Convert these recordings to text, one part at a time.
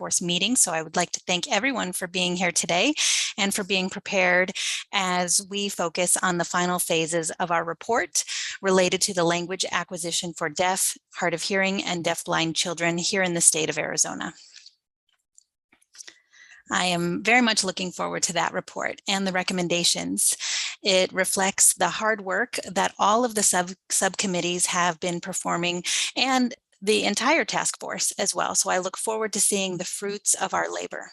Force meeting. So I would like to thank everyone for being here today and for being prepared as we focus on the final phases of our report related to the language acquisition for deaf, hard of hearing, and deafblind children here in the state of Arizona. I am very much looking forward to that report and the recommendations. It reflects the hard work that all of the subcommittees have been performing and the entire task force as well. So I look forward to seeing the fruits of our labor.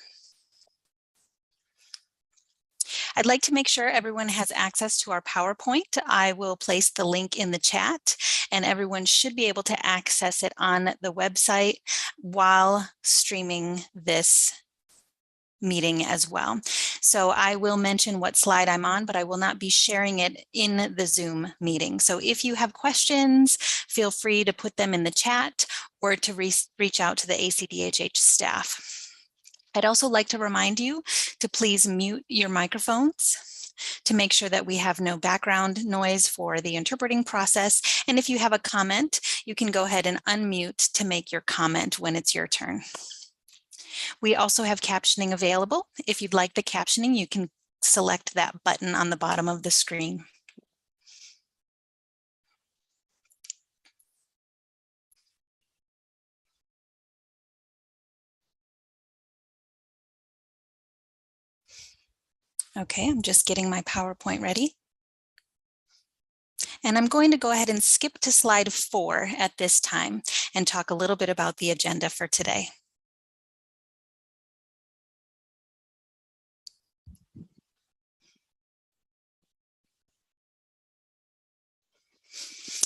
I'd like to make sure everyone has access to our PowerPoint. I will place the link in the chat and everyone should be able to access it on the website while streaming this meeting as well. So I will mention what slide I'm on, but I will not be sharing it in the Zoom meeting. So if you have questions, feel free to put them in the chat or to reach out to the ACDHH staff. I'd also like to remind you to please mute your microphones to make sure that we have no background noise for the interpreting process. And if you have a comment, you can go ahead and unmute to make your comment when it's your turn. We also have captioning available. If you'd like the captioning, you can select that button on the bottom of the screen. Okay, I'm just getting my PowerPoint ready. And I'm going to go ahead and skip to slide 4 at this time and talk a little bit about the agenda for today.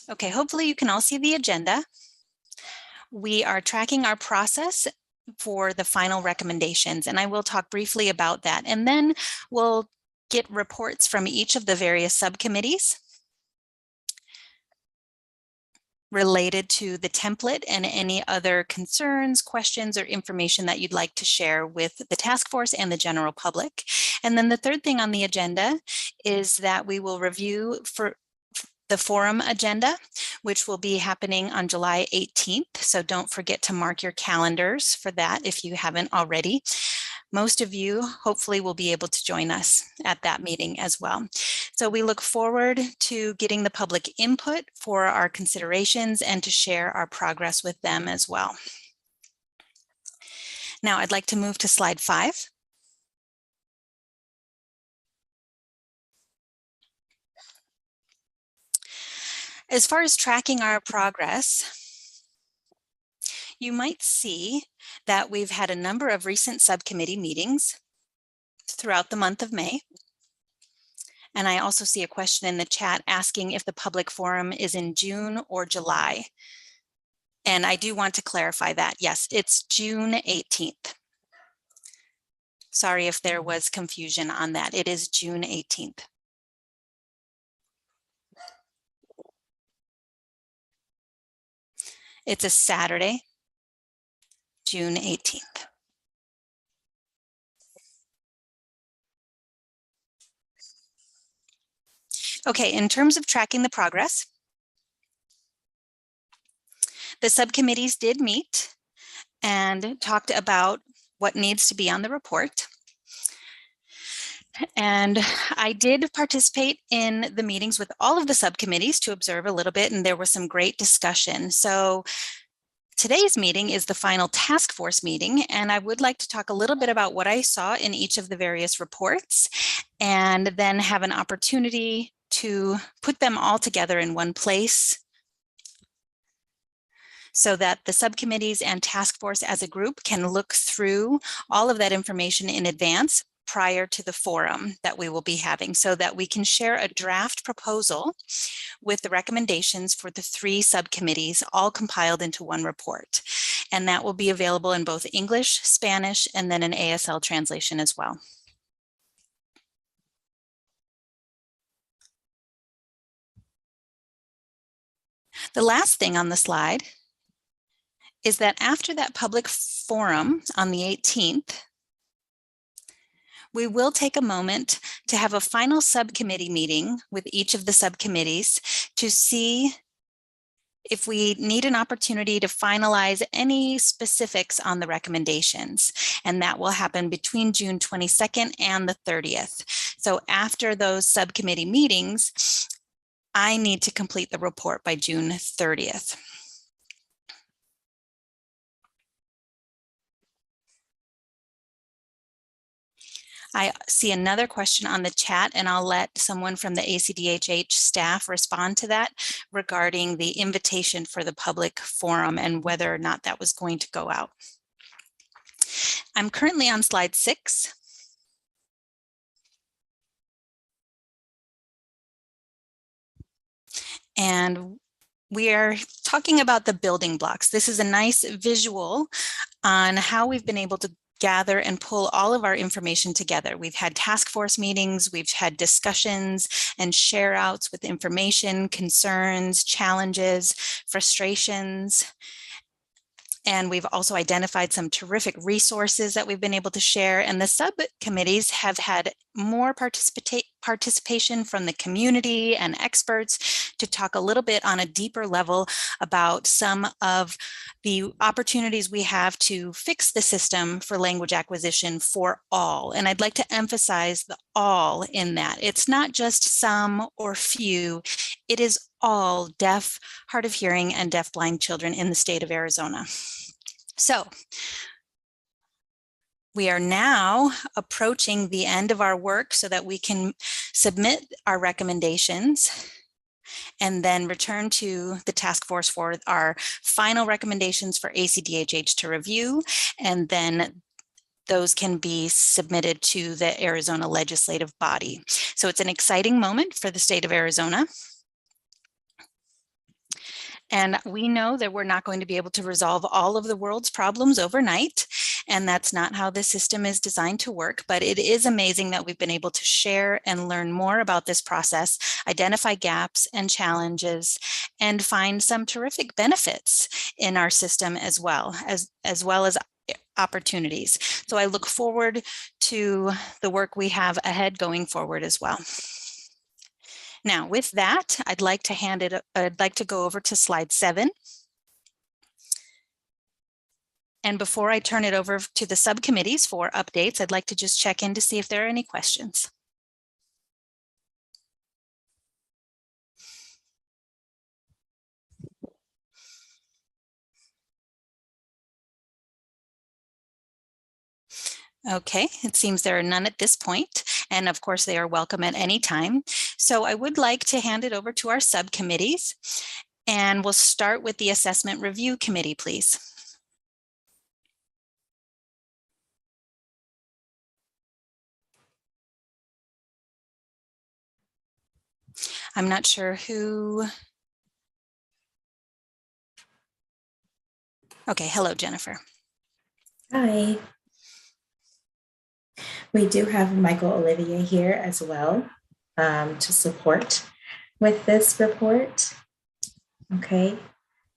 Okay, hopefully you can all see the agenda. We are tracking our process for the final recommendations, and I will talk briefly about that. And then we'll get reports from each of the various subcommittees related to the template and any other concerns, questions, or information that you'd like to share with the task force and the general public. And then the third thing on the agenda is that we will review for the forum agenda, which will be happening on July 18th. So don't forget to mark your calendars for that if you haven't already. Most of you hopefully will be able to join us at that meeting as well. So we look forward to getting the public input for our considerations and to share our progress with them as well. Now I'd like to move to slide 5. As far as tracking our progress, you might see that we've had a number of recent subcommittee meetings throughout the month of May. And I also see a question in the chat asking if the public forum is in June or July. And I do want to clarify that. Yes, it's June 18th. Sorry if there was confusion on that. It is June 18th. It's a Saturday, June 18th. Okay, in terms of tracking the progress, the subcommittees did meet and talked about what needs to be on the report. And I did participate in the meetings with all of the subcommittees to observe a little bit, and there was some great discussion. So today's meeting is the final task force meeting, and I would like to talk a little bit about what I saw in each of the various reports, and then have an opportunity to put them all together in one place so that the subcommittees and task force as a group can look through all of that information in advance prior to the forum that we will be having, so that we can share a draft proposal with the recommendations for the 3 subcommittees all compiled into one report. And that will be available in both English, Spanish, and then an ASL translation as well. The last thing on the slide is that after that public forum on the 18th, we will take a moment to have a final subcommittee meeting with each of the subcommittees to see if we need an opportunity to finalize any specifics on the recommendations, and that will happen between June 22nd and the 30th. So after those subcommittee meetings, I need to complete the report by June 30th. I see another question on the chat, and I'll let someone from the ACDHH staff respond to that regarding the invitation for the public forum and whether or not that was going to go out. I'm currently on slide 6. And we are talking about the building blocks. This is a nice visual on how we've been able to gather and pull all of our information together. We've had task force meetings, we've had discussions and share outs with information, concerns, challenges, frustrations. And we've also identified some terrific resources that we've been able to share. And the subcommittees have had more participation from the community and experts to talk a little bit on a deeper level about some of the opportunities we have to fix the system for language acquisition for all. And I'd like to emphasize the all in that. It's not just some or few, it is all deaf, hard of hearing, and deafblind children in the state of Arizona. So we are now approaching the end of our work so that we can submit our recommendations and then return to the task force for our final recommendations for ACDHH to review, and then those can be submitted to the Arizona legislative body. So it's an exciting moment for the state of Arizona. And we know that we're not going to be able to resolve all of the world's problems overnight. And that's not how the system is designed to work. But it is amazing that we've been able to share and learn more about this process, identify gaps and challenges, and find some terrific benefits in our system as well as opportunities. So I look forward to the work we have ahead going forward as well. Now, with that, I'd like to go over to slide 7. And before I turn it over to the subcommittees for updates, I'd like to just check in to see if there are any questions. Okay, it seems there are none at this point, and of course they are welcome at any time. So I would like to hand it over to our subcommittees, and we'll start with the Assessment Review Committee, please. I'm not sure who. Okay, hello, Jennifer. Hi. We do have Michael Olivier here as well to support with this report. Okay,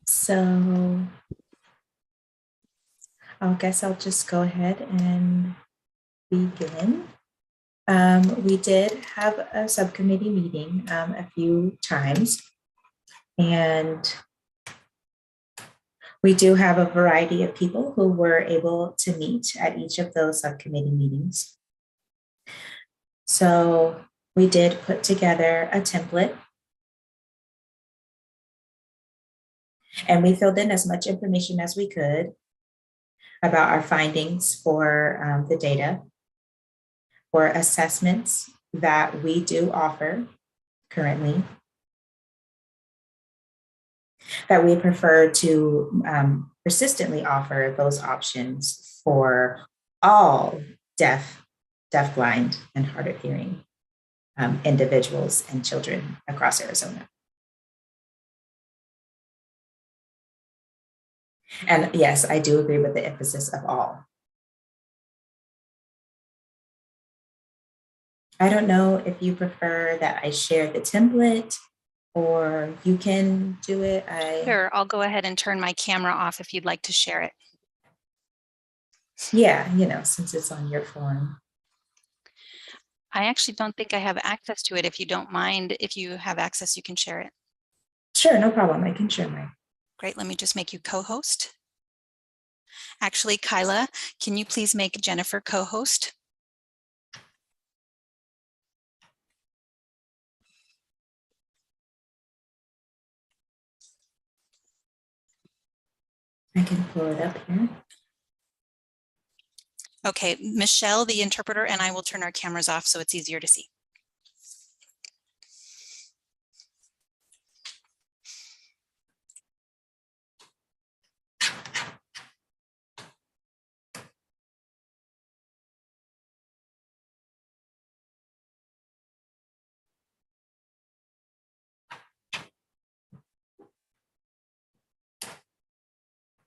so I guess I'll just go ahead and begin. We did have a subcommittee meeting a few times, and we do have a variety of people who were able to meet at each of those subcommittee meetings. So we did put together a template, and we filled in as much information as we could about our findings for the data, for assessments that we do offer currently, that we prefer to persistently offer those options for all deafblind, and hard of hearing individuals and children across Arizona. And yes, I do agree with the emphasis of all. I don't know if you prefer that I share the template or you can do it. Sure, I'll go ahead and turn my camera off if you'd like to share it. Yeah, since it's on your form. I actually don't think I have access to it. If you don't mind, if you have access, you can share it. Sure, no problem. I can share mine. Great, let me just make you co-host. Actually, Kyla, can you please make Jennifer co-host? I can pull it up here. Okay, Michelle, the interpreter, and I will turn our cameras off so it's easier to see.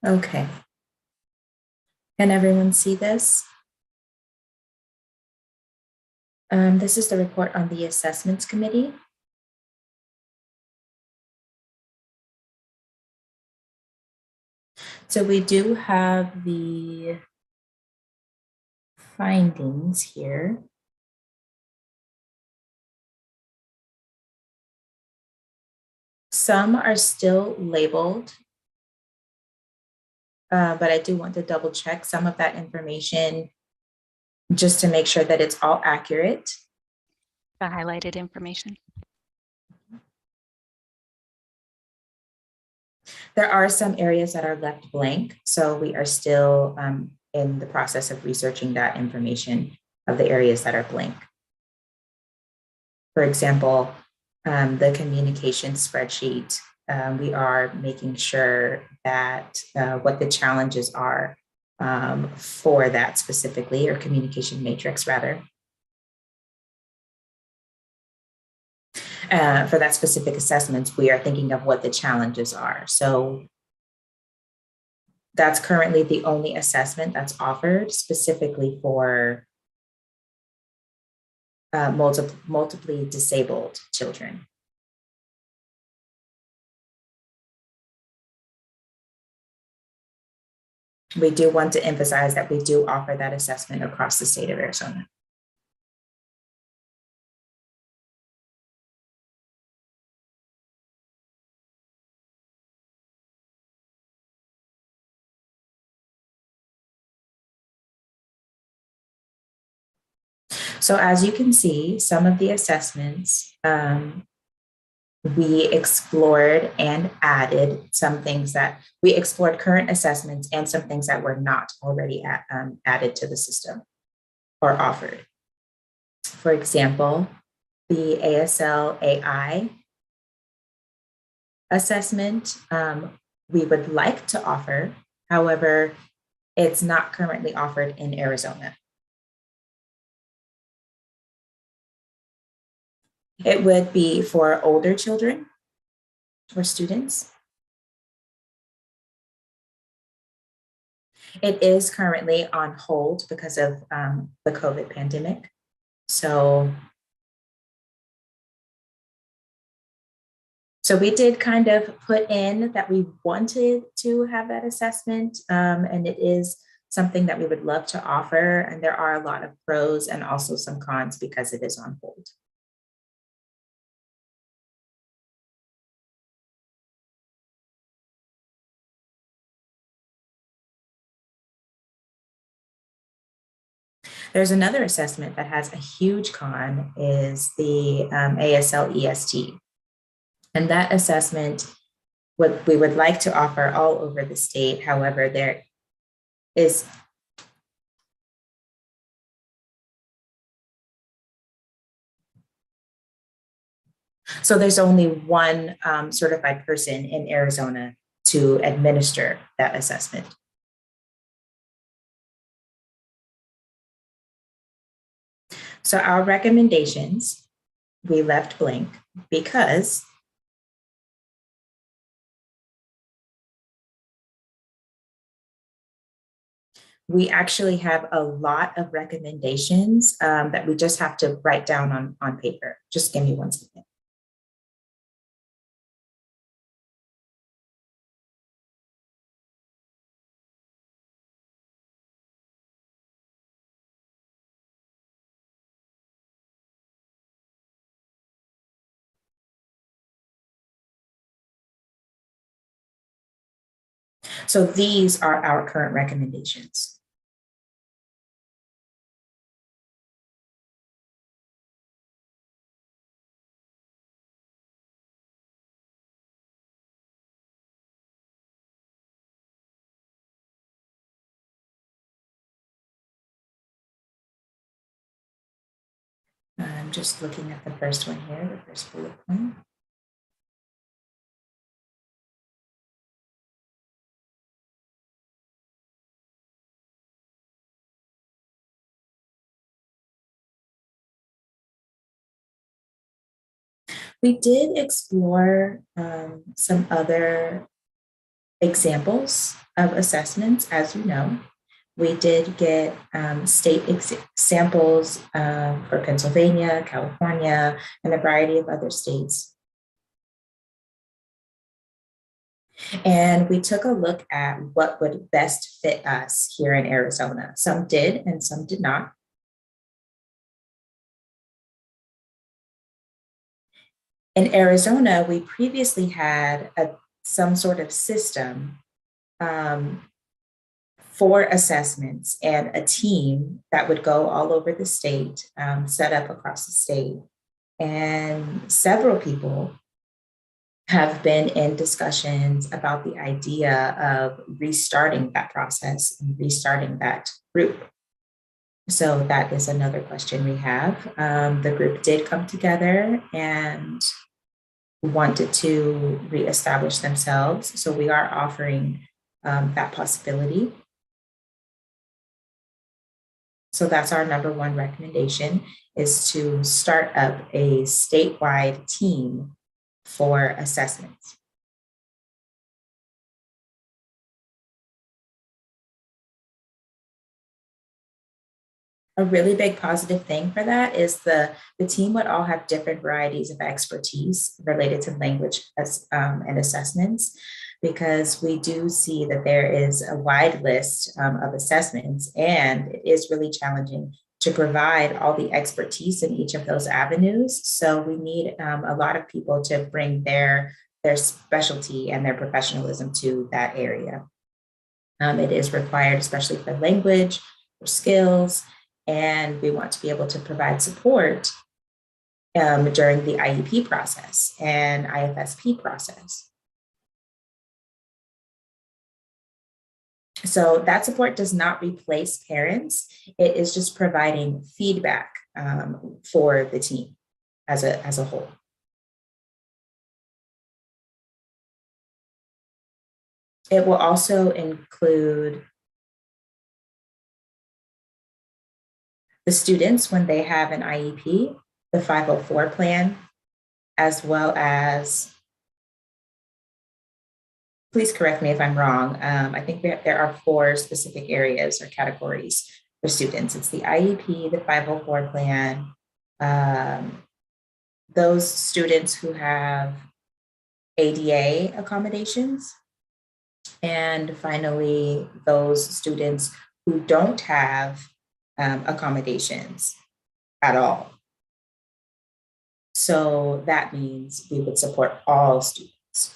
Okay. Can everyone see this? This is the report on the assessments committee. So we do have the findings here. Some are still labeled, but I do want to double check some of that information just to make sure that it's all accurate. The highlighted information. There are some areas that are left blank, so we are still in the process of researching that information of the areas that are blank. For example, the communication spreadsheet, we are making sure that what the challenges are for that specifically, or communication matrix rather. For that specific assessments, we are thinking of what the challenges are. So that's currently the only assessment that's offered specifically for multiply disabled children. We do want to emphasize that we do offer that assessment across the state of Arizona. So as you can see, some of the assessments, we explored and added some things that we explored current assessments and some things that were not already added to the system or offered. For example, the ASL AI assessment, we would like to offer. However, it's not currently offered in Arizona. It would be for older children or students. It is currently on hold because of the COVID pandemic. So we did kind of put in that we wanted to have that assessment, and it is something that we would love to offer. And there are a lot of pros and also some cons because it is on hold. There's another assessment that has a huge con, is the ASL EST. And that assessment, what we would like to offer all over the state. However, there is there's only one certified person in Arizona to administer that assessment. So our recommendations, we left blank because we actually have a lot of recommendations that we just have to write down on paper. Just give me one second. So these are our current recommendations. I'm just looking at the first one here, the first bullet point. We did explore some other examples of assessments, as you know. We did get state samples for Pennsylvania, California, and a variety of other states. And we took a look at what would best fit us here in Arizona. Some did and some did not. In Arizona, we previously had some sort of system for assessments and a team that would go all over the state, set up across the state. And several people have been in discussions about the idea of restarting that process and restarting that group. So that is another question we have. The group did come together and wanted to reestablish themselves. So we are offering that possibility. So that's our number one recommendation, is to start up a statewide team for assessments. A really big positive thing for that is the team would all have different varieties of expertise related to language and assessments, because we do see that there is a wide list of assessments, and it is really challenging to provide all the expertise in each of those avenues. So we need a lot of people to bring their specialty and their professionalism to that area. It is required, especially for language, for skills, and we want to be able to provide support during the IEP process and IFSP process. So that support does not replace parents. It is just providing feedback for the team as a whole. It will also include the students when they have an IEP, the 504 plan, as well as, please correct me if I'm wrong, I think there are 4 specific areas or categories for students. It's the IEP, the 504 plan, those students who have ADA accommodations, and finally, those students who don't have accommodations at all. So that means we would support all students.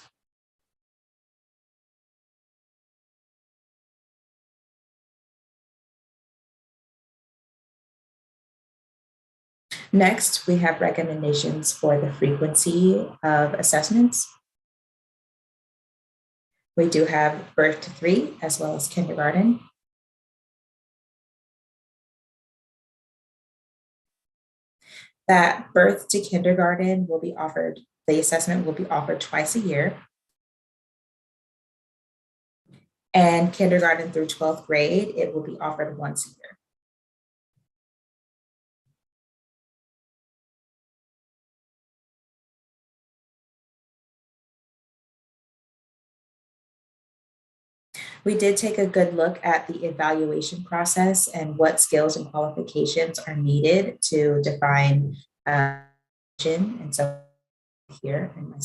Next, we have recommendations for the frequency of assessments. We do have birth to 3 as well as kindergarten. That birth to kindergarten will be offered, the assessment will be offered twice a year. And kindergarten through 12th grade, it will be offered once a year. We did take a good look at the evaluation process and what skills and qualifications are needed to define and so here in my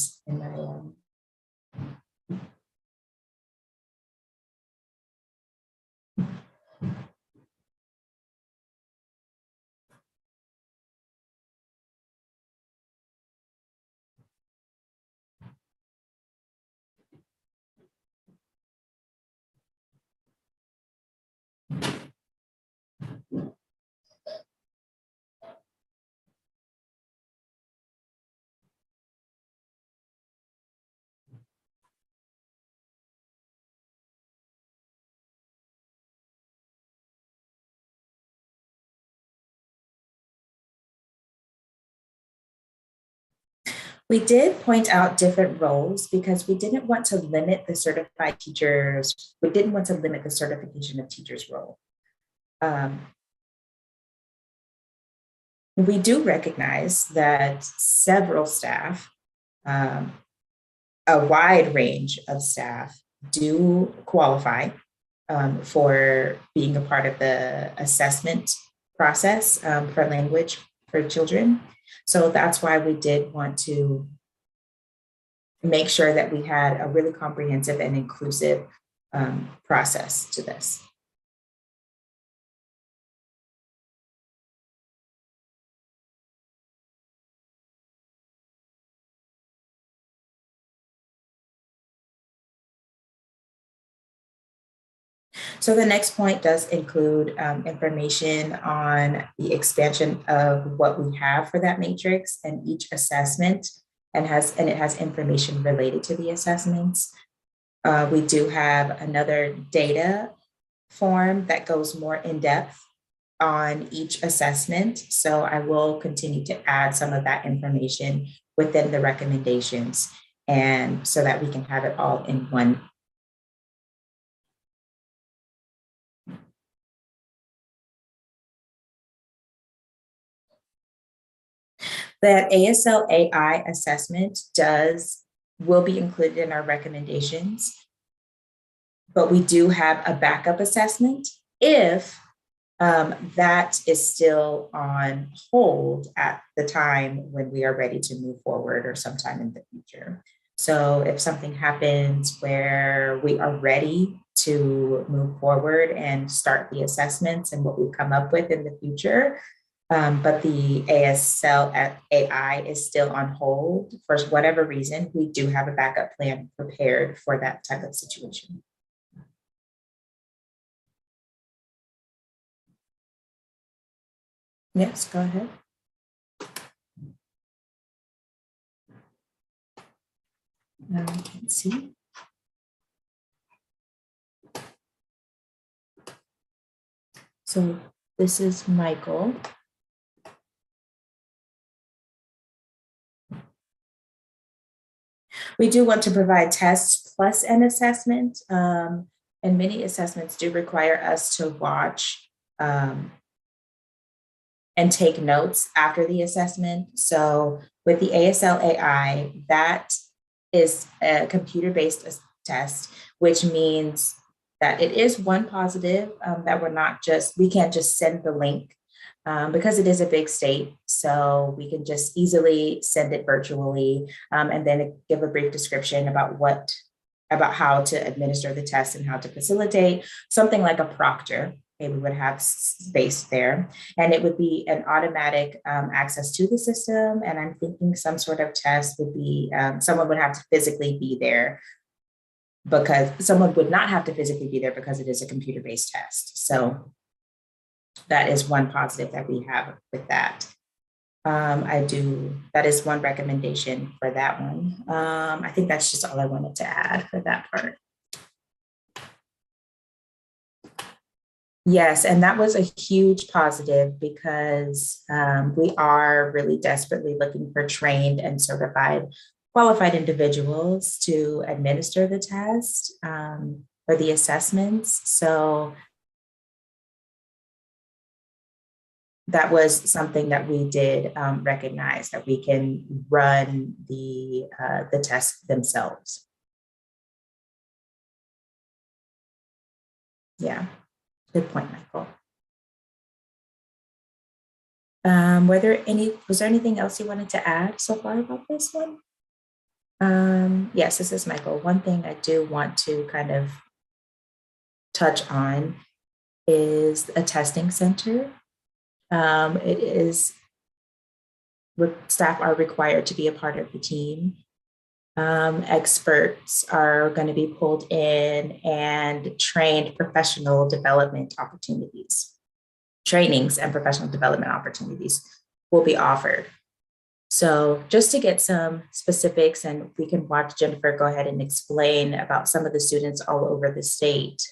We did point out different roles because we didn't want to limit the certified teachers. We didn't want to limit the certification of teachers' role. Um, we do recognize that several staff, um, a wide range of staff, do qualify for being a part of the assessment process for language for children. So that's why we did want to make sure that we had a really comprehensive and inclusive process to this. So the next point does include information on the expansion of what we have for that matrix and each assessment, and it has information related to the assessments. We do have another data form that goes more in depth on each assessment. So I will continue to add some of that information within the recommendations, and so that we can have it all in one. That ASL AI assessment will be included in our recommendations, but we do have a backup assessment if that is still on hold at the time when we are ready to move forward or sometime in the future. So if something happens where we are ready to move forward and start the assessments and what we come up with in the future, but the ASL AI is still on hold for whatever reason, we do have a backup plan prepared for that type of situation. Yes, go ahead. Now I can see. So this is Michael. We do want to provide tests plus an assessment, and many assessments do require us to watch and take notes after the assessment. So with the ASL AI, that is a computer-based test, which means that it is one positive, that we can't just send the link because it is a big state. So we can just easily send it virtually and then give a brief description about how to administer the test and how to facilitate. Something like a proctor, maybe would have space there, and it would be an automatic access to the system. And I'm thinking some sort of test would be, someone would have to physically be there, because someone would not have to physically be there because it is a computer-based test. So that is one positive that we have with that. That is one recommendation for that one. I think that's just all I wanted to add for that part. Yes, and that was a huge positive because we are really desperately looking for trained and certified, qualified individuals to administer the test or the assessments. So that was something that we did recognize, that we can run the tests themselves. Yeah, good point, Michael. Was there anything else you wanted to add so far about this one? Yes, this is Michael. One thing I do want to kind of touch on is a testing center. Staff are required to be a part of the team. Experts are going to be pulled in, and trainings and professional development opportunities will be offered. So just to get some specifics, and we can watch Jennifer go ahead and explain about some of the students all over the state,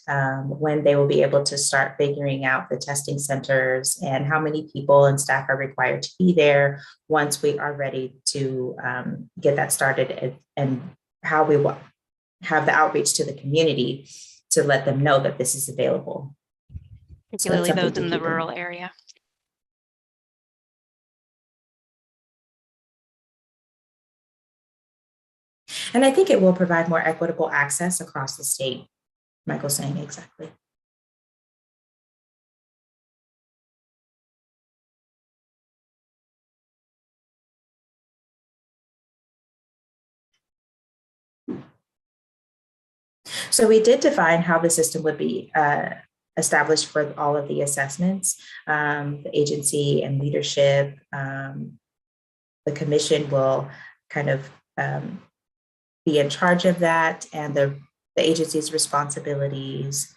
when they will be able to start figuring out the testing centers and how many people and staff are required to be there once we are ready to get that started, and how we will have the outreach to the community to let them know that this is available. So that's Particularly something those to in the keep in rural mind. area. And I think it will provide more equitable access across the state. Michael's saying exactly. So we did define how the system would be established for all of the assessments. The agency and leadership, the commission will kind of be in charge of that, and the agency's responsibilities.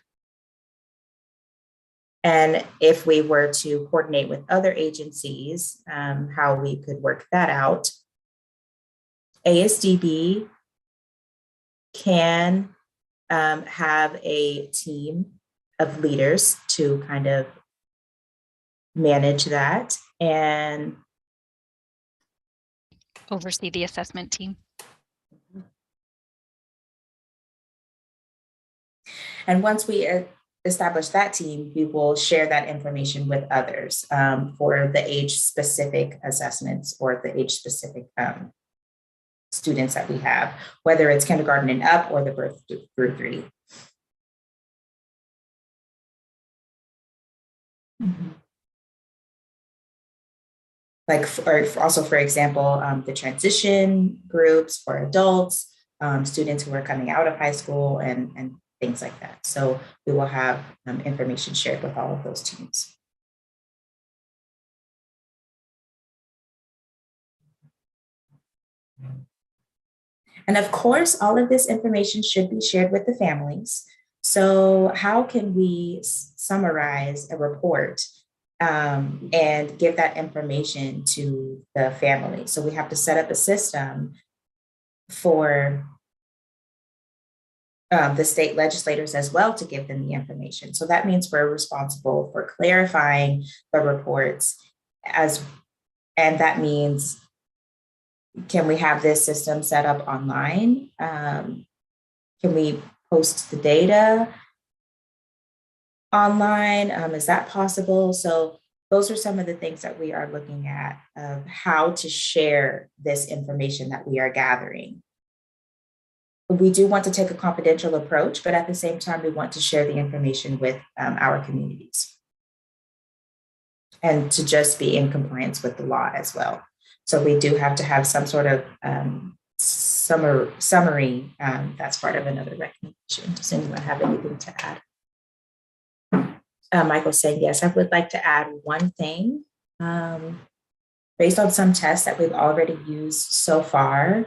And if we were to coordinate with other agencies, how we could work that out. ASDB can have a team of leaders to kind of manage that and Oversee the assessment team. once we establish that team, we will share that information with others for the age specific assessments or the age specific students that we have, whether it's kindergarten and up or the birth through 3. Mm-hmm. Like, or also, for example, the transition groups for adults, students who are coming out of high school, and things like that. So we will have information shared with all of those teams. And of course, all of this information should be shared with the families. So how can we summarize a report and give that information to the family? So we have to set up a system for the state legislators as well to give them the information. So that means we're responsible for clarifying the reports and that means, can we have this system set up online? Can we post the data online? Is that possible? So those are some of the things that we are looking at of how to share this information that we are gathering. We do want to take a confidential approach, but at the same time, we want to share the information with our communities and to just be in compliance with the law as well. So we do have to have some sort of summary. That's part of another recommendation. Does anyone have anything to add? Michael saying, yes, I would like to add one thing. Based on some tests that we've already used so far,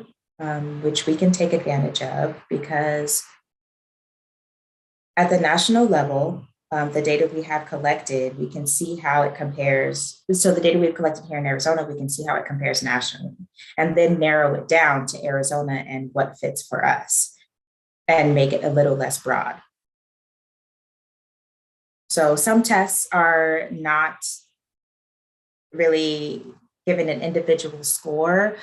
which we can take advantage of, because at the national level, the data we have collected, we can see how it compares. So the data we've collected here in Arizona, we can see how it compares nationally, and then narrow it down to Arizona and what fits for us and make it a little less broad. So some tests are not really given an individual score.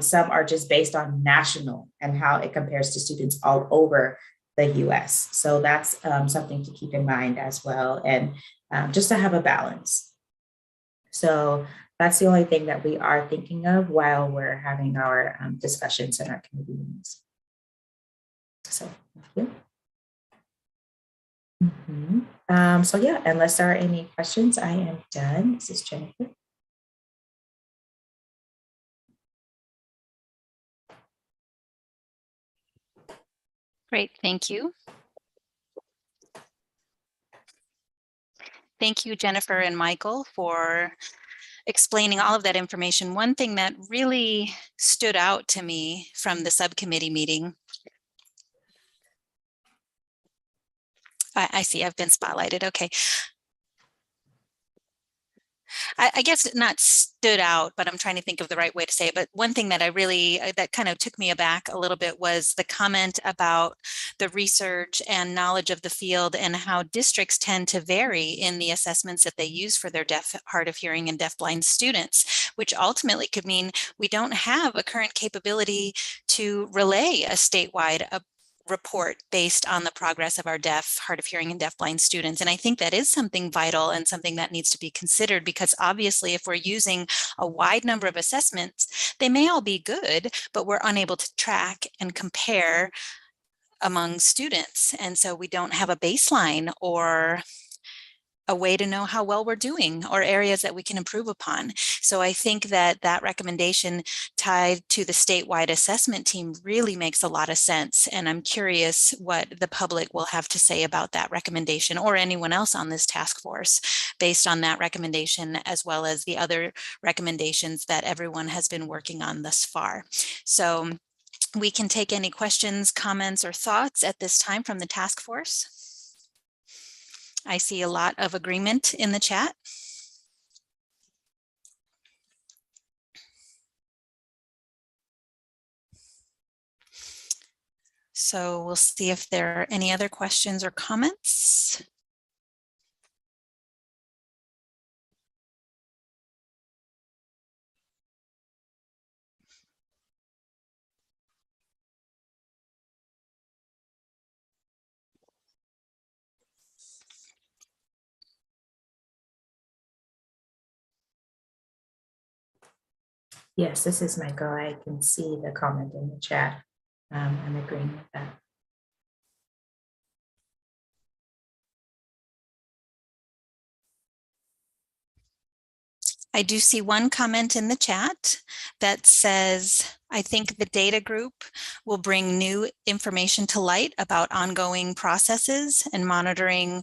Some are just based on national and how it compares to students all over the US. So that's something to keep in mind as well, and just to have a balance. So that's the only thing that we are thinking of while we're having our discussions in our committee meetings. So thank you. So yeah, unless there are any questions, I am done. This is Jennifer. Great, thank you. Thank you, Jennifer and Michael, for explaining all of that information. One thing that really stood out to me from the subcommittee meeting, I see I've been spotlighted, okay. I guess not stood out, but I'm trying to think of the right way to say it. But one thing that that kind of took me aback a little bit was the comment about the research and knowledge of the field and how districts tend to vary in the assessments that they use for their deaf, hard of hearing, and deafblind students, which ultimately could mean we don't have a current capability to relay a statewide report based on the progress of our deaf, hard of hearing, and deafblind students. And I think that is something vital and something that needs to be considered, because obviously if we're using a wide number of assessments, they may all be good, but we're unable to track and compare among students. And so we don't have a baseline or a way to know how well we're doing or areas that we can improve upon. So I think that that recommendation tied to the statewide assessment team really makes a lot of sense. And I'm curious what the public will have to say about that recommendation, or anyone else on this task force, based on that recommendation, as well as the other recommendations that everyone has been working on thus far. So we can take any questions, comments, or thoughts at this time from the task force. I see a lot of agreement in the chat. So we'll see if there are any other questions or comments. Yes, this is Michael. I can see the comment in the chat. I'm agreeing with that. I do see one comment in the chat that says, I think the data group will bring new information to light about ongoing processes and monitoring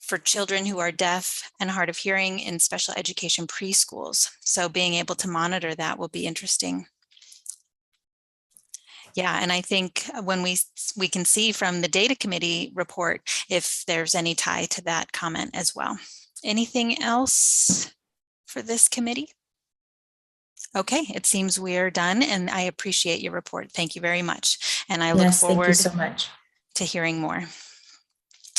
for children who are deaf and hard of hearing in special education preschools. So being able to monitor that will be interesting. Yeah, and I think when we can see from the data committee report if there's any tie to that comment as well. Anything else for this committee? Okay, it seems we're done, and I appreciate your report. Thank you very much. And I look forward thank you so much to hearing more.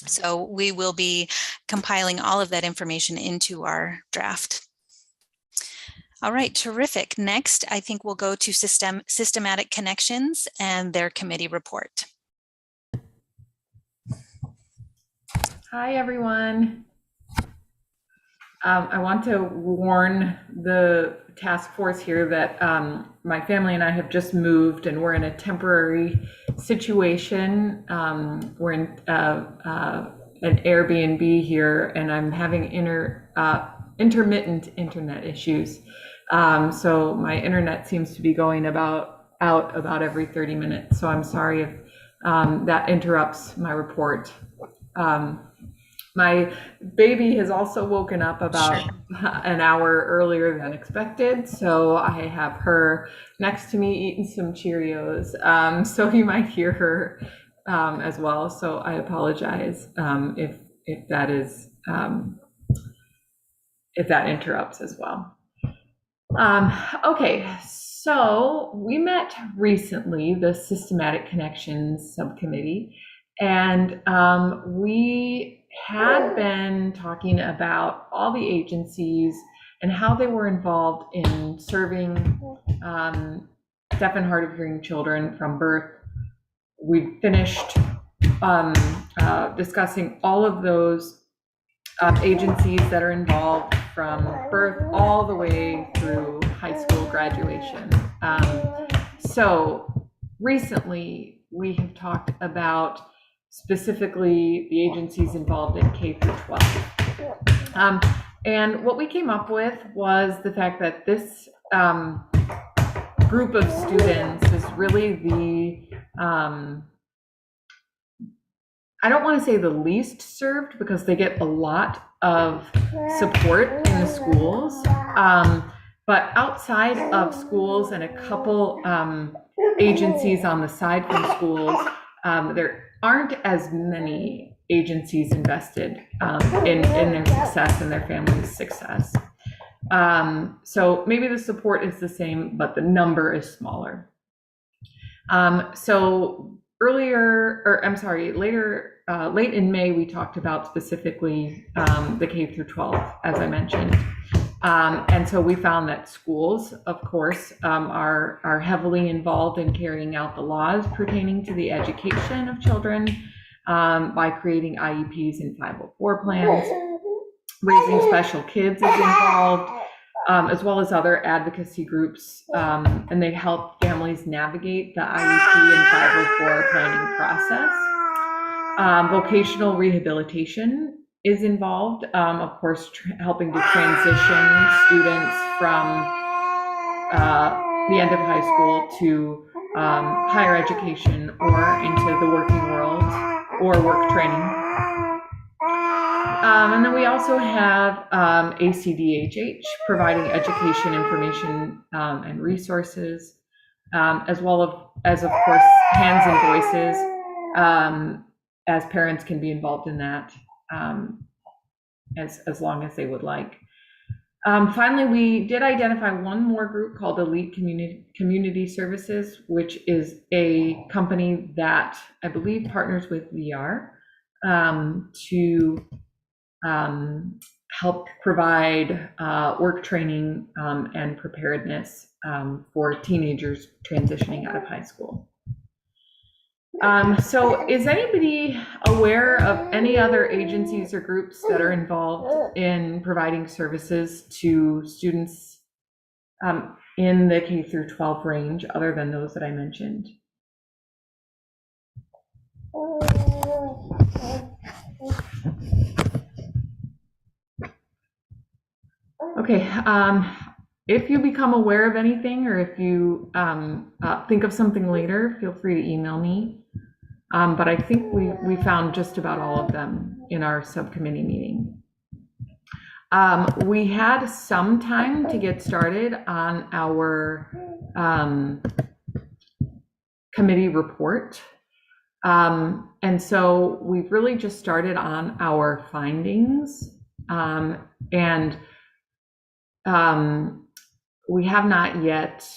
So we will be compiling all of that information into our draft. All right, terrific. Next, I think we'll go to systematic connections and their committee report. Hi, everyone. I want to warn the task force here that my family and I have just moved, and we're in a temporary situation. We're in an Airbnb here, and I'm having intermittent internet issues. So my internet seems to be going out about every 30 minutes. So I'm sorry if that interrupts my report. My baby has also woken up about an hour earlier than expected, so I have her next to me eating some Cheerios. So you might hear her as well. So I apologize if that is if that interrupts as well. Okay, so we met recently, the Systematic Connections Subcommittee, and we had been talking about all the agencies and how they were involved in serving deaf and hard of hearing children from birth. We finished discussing all of those agencies that are involved from birth all the way through high school graduation. So recently we have talked about specifically the agencies involved in K through 12. And what we came up with was the fact that this group of students is really the, I don't want to say the least served, because they get a lot of support in the schools. But outside of schools and a couple agencies on the side from schools, there aren't as many agencies invested in their success and their family's success. So maybe the support is the same, but the number is smaller. So late in May, we talked about specifically the K through 12, as I mentioned. And so we found that schools, of course, are heavily involved in carrying out the laws pertaining to the education of children by creating IEPs and 504 plans. Raising Special Kids is involved, as well as other advocacy groups, and they help families navigate the IEP and 504 planning process. Vocational rehabilitation is involved, of course, helping to transition students from the end of high school to higher education or into the working world or work training. And then we also have ACDHH, providing education, information, and resources, as well as, of course, hands and voices, as parents can be involved in that as long as they would like. Finally, we did identify one more group called Elite Community Services, which is a company that I believe partners with VR to help provide work training and preparedness for teenagers transitioning out of high school. So is anybody aware of any other agencies or groups that are involved in providing services to students in the K through 12 range other than those that I mentioned? Okay, if you become aware of anything or if you think of something later, feel free to email me. But I think we found just about all of them in our subcommittee meeting. We had some time to get started on our committee report. And so we've really just started on our findings, and we have not yet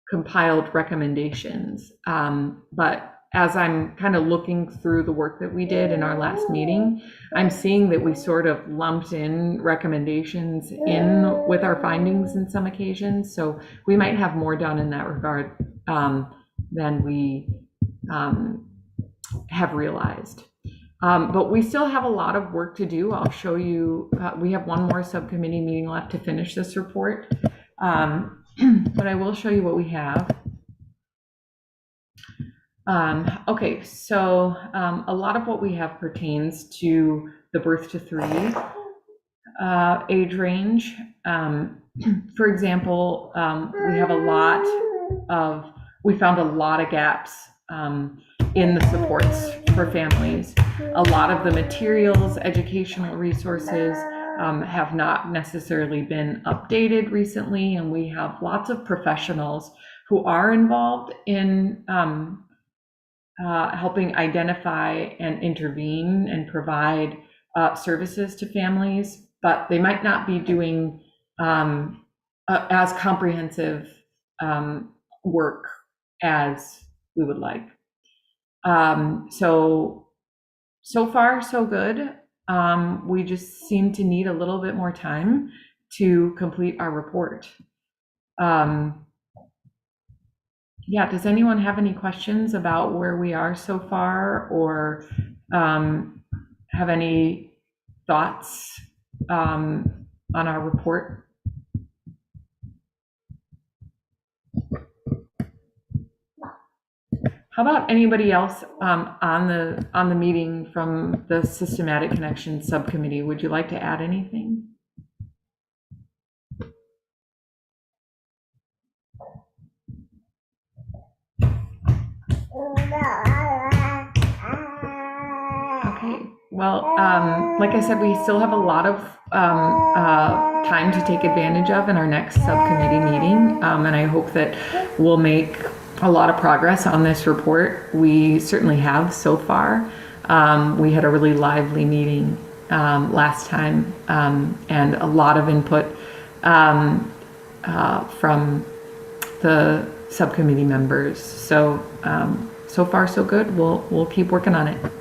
compiled recommendations, but as I'm kind of looking through the work that we did in our last meeting, I'm seeing that we sort of lumped in recommendations in with our findings in some occasions. So we might have more done in that regard than we have realized. But we still have a lot of work to do. I'll show you, we have one more subcommittee meeting left to finish this report. But I will show you what we have. Okay, so a lot of what we have pertains to the birth to 3 age range. For example, we found a lot of gaps in the supports for families. A lot of the materials, educational resources have not necessarily been updated recently, and we have lots of professionals who are involved in helping identify and intervene and provide services to families, but they might not be doing as comprehensive work as we would like. So far, so good. We just seem to need a little bit more time to complete our report. Yeah, does anyone have any questions about where we are so far, or have any thoughts on our report? How about anybody else on the meeting from the Systematic Connections Subcommittee? Would you like to add anything? Okay, well, like I said, we still have a lot of time to take advantage of in our next subcommittee meeting, and I hope that we'll make a lot of progress on this report. We certainly have so far. We had a really lively meeting last time, and a lot of input from the subcommittee members. So so far so good. We'll keep working on it.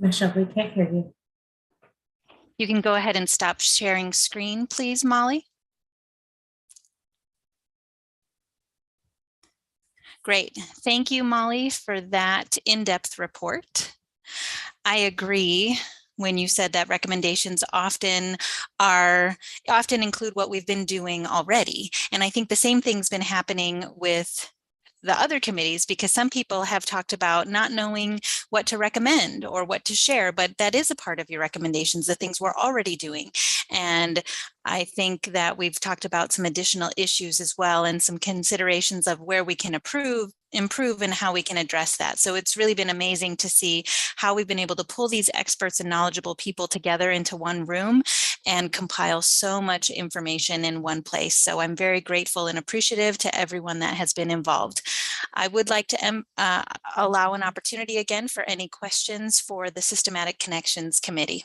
Michelle, we can't hear you. You can go ahead and stop sharing screen, please, Molly. Great. Thank you, Molly, for that in-depth report. I agree when you said that recommendations often include what we've been doing already. And I think the same thing's been happening with the other committees, because some people have talked about not knowing what to recommend or what to share, but that is a part of your recommendations, the things we're already doing. And I think that we've talked about some additional issues as well, and some considerations of where we can improve and how we can address that. So it's really been amazing to see how we've been able to pull these experts and knowledgeable people together into one room and compile so much information in one place. So I'm very grateful and appreciative to everyone that has been involved. I would like to allow an opportunity again for any questions for the Systematic Connections Committee.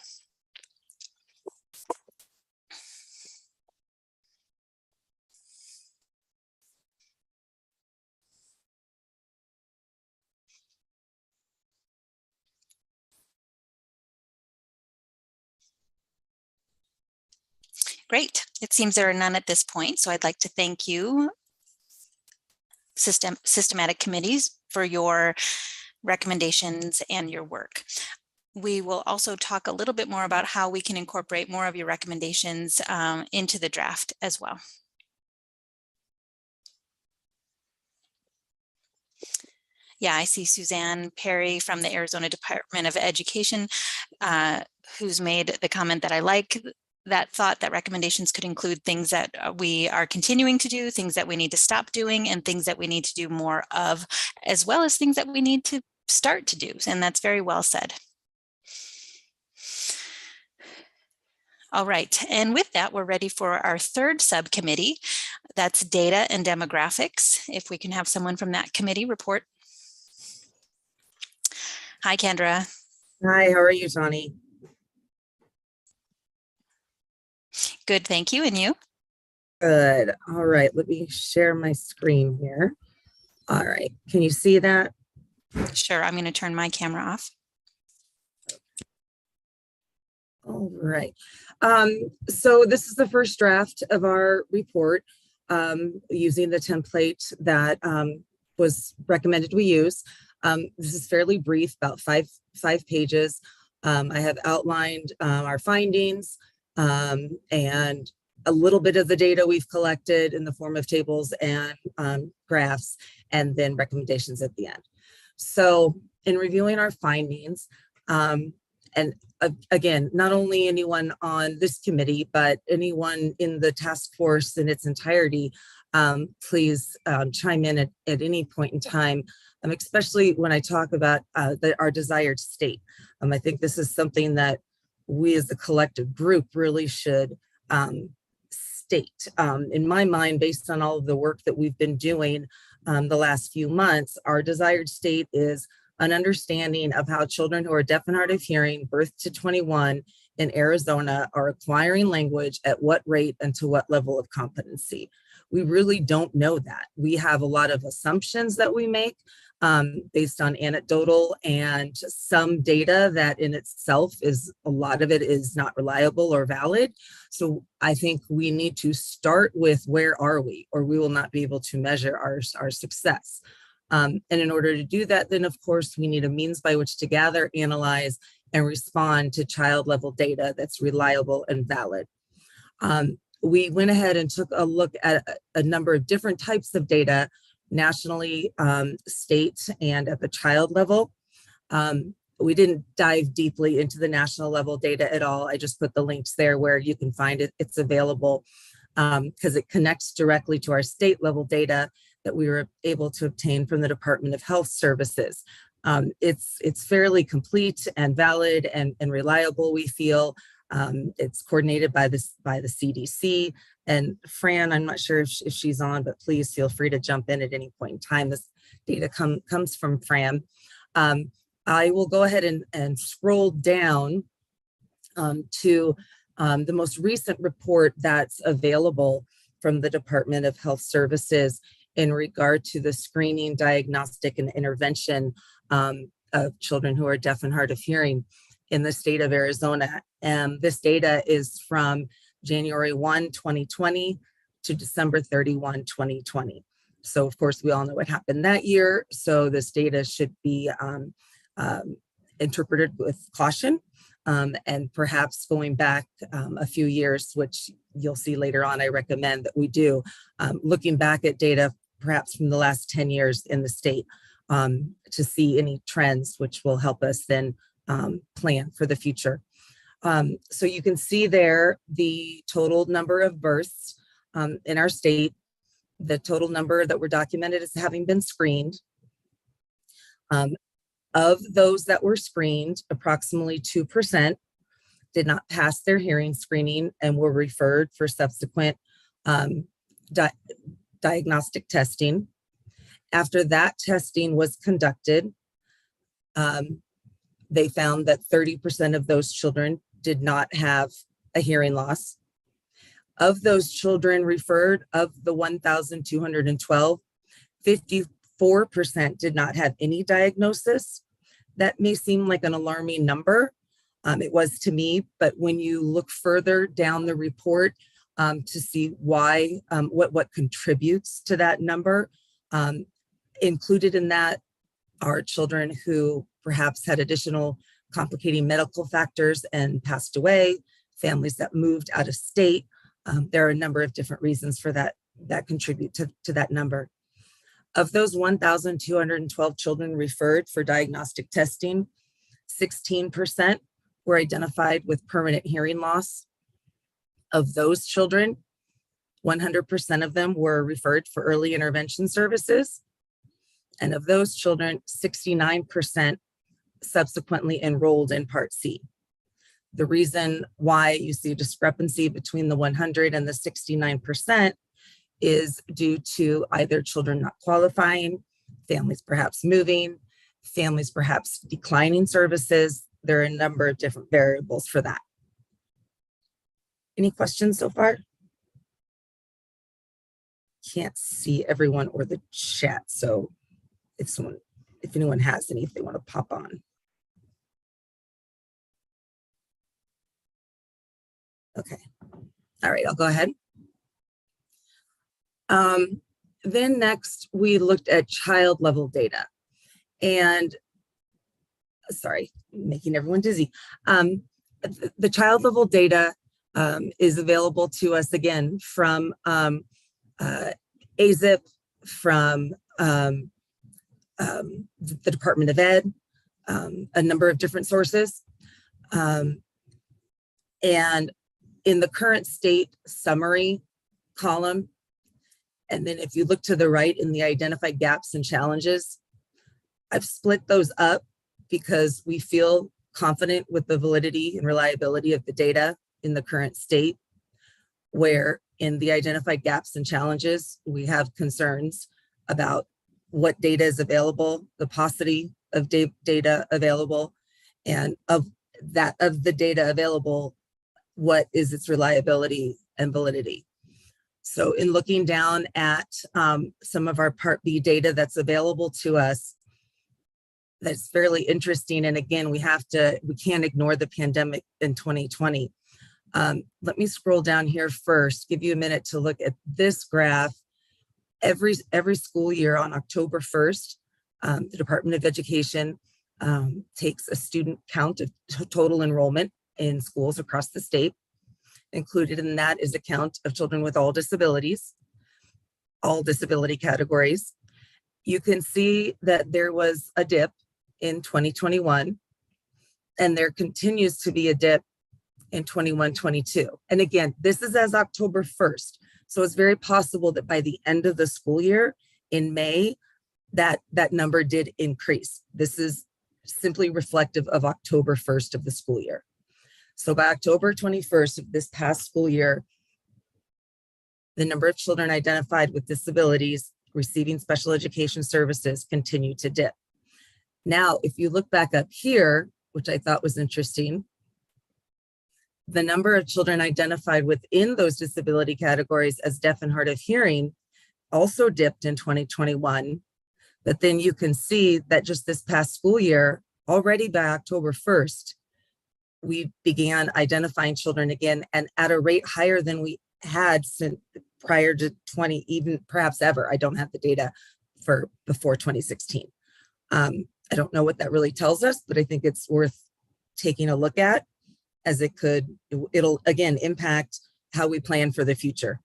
Great. It seems there are none at this point, so I'd like to thank you, systematic committees, for your recommendations and your work. We will also talk a little bit more about how we can incorporate more of your recommendations into the draft as well. Yeah, I see Suzanne Perry from the Arizona Department of Education, who's made the comment that I like that thought that recommendations could include things that we are continuing to do, things that we need to stop doing, and things that we need to do more of, as well as things that we need to start to do. And that's very well said. All right, and with that, we're ready for our third subcommittee. That's data and demographics. If we can have someone from that committee report. Hi, Kendra. Hi, how are you, Tani? Good, thank you. And you? Good. All right, let me share my screen here. All right, can you see that? Sure, I'm going to turn my camera off. All right. So this is the first draft of our report using the template that was recommended we use. This is fairly brief, about five pages. I have outlined our findings and a little bit of the data we've collected in the form of tables and graphs, and then recommendations at the end. So in reviewing our findings, and again, not only anyone on this committee, but anyone in the task force in its entirety, please chime in at any point in time, especially when I talk about our desired state. I think this is something that we as a collective group really should state. In my mind, based on all of the work that we've been doing the last few months, our desired state is an understanding of how children who are deaf and hard of hearing, birth to 21 in Arizona, are acquiring language at what rate and to what level of competency. We really don't know that. We have a lot of assumptions that we make based on anecdotal and some data that in itself a lot of it is not reliable or valid. So I think we need to start with where are we, or we will not be able to measure our success. And in order to do that, then of course, we need a means by which to gather, analyze, and respond to child level data that's reliable and valid. We went ahead and took a look at a number of different types of data, nationally, state, and at the child level. We didn't dive deeply into the national level data at all. I just put the links there where you can find it. It's available because it connects directly to our state level data that we were able to obtain from the Department of Health Services. It's fairly complete and valid and reliable, we feel. It's coordinated by the CDC. And Fran, I'm not sure if she's on, but please feel free to jump in at any point in time. This data comes from Fran. I will go ahead and scroll down to the most recent report that's available from the Department of Health Services in regard to the screening, diagnostic, and intervention of children who are deaf and hard of hearing in the state of Arizona. And this data is from January 1, 2020 to December 31, 2020. So of course, we all know what happened that year. So this data should be interpreted with caution and perhaps going back a few years, which you'll see later on, I recommend that we do, looking back at data perhaps from the last 10 years in the state to see any trends, which will help us then plan for the future. So you can see there the total number of births in our state, the total number that were documented as having been screened. Of those that were screened, approximately 2% did not pass their hearing screening and were referred for subsequent diagnostic testing. After that testing was conducted, they found that 30% of those children did not have a hearing loss. Of those children referred, of the 1,212, 54% did not have any diagnosis. That may seem like an alarming number. It was to me, but when you look further down the report to see why, what contributes to that number, included in that are children who perhaps had additional complicating medical factors and passed away, families that moved out of state. There are a number of different reasons for that contribute to that number. Of those 1,212 children referred for diagnostic testing, 16% were identified with permanent hearing loss. Of those children, 100% of them were referred for early intervention services. And of those children, 69% subsequently enrolled in Part C. The reason why you see a discrepancy between the 100 and the 69% is due to either children not qualifying, families perhaps moving, families perhaps declining services. There are a number of different variables for that. Any questions so far? Can't see everyone or the chat, so if anyone has any, if they want to pop on. Okay, all right, I'll go ahead. Then next, we looked at child level data. And sorry, making everyone dizzy. The child level data is available to us again from AZIP, from the Department of Ed, a number of different sources. And in the current state summary column, and then if you look to the right in the identified gaps and challenges, I've split those up because we feel confident with the validity and reliability of the data in the current state, where in the identified gaps and challenges, we have concerns about what data is available, the paucity of data available, and of the data available, what is its reliability and validity. So in looking down at some of our Part B data that's available to us, that's fairly interesting. And again, we can't ignore the pandemic in 2020. Let me scroll down here first, give you a minute to look at this graph. Every school year on October 1st, the Department of Education takes a student count of total enrollment in schools across the state. Included in that is a count of children with all disabilities, all disability categories. You can see that there was a dip in 2021 And there continues to be a dip in 21-22. And again, this is as October 1st. So it's very possible that by the end of the school year in May, that number did increase. This is simply reflective of October 1st of the school year. So by October 21st of this past school year, the number of children identified with disabilities receiving special education services continued to dip. Now, if you look back up here, which I thought was interesting, the number of children identified within those disability categories as deaf and hard of hearing also dipped in 2021. But then you can see that just this past school year, already by October 1st, we began identifying children again, and at a rate higher than we had since prior to 20, even perhaps ever. I don't have the data for before 2016. I don't know what that really tells us, but I think it's worth taking a look at, as it'll again impact how we plan for the future.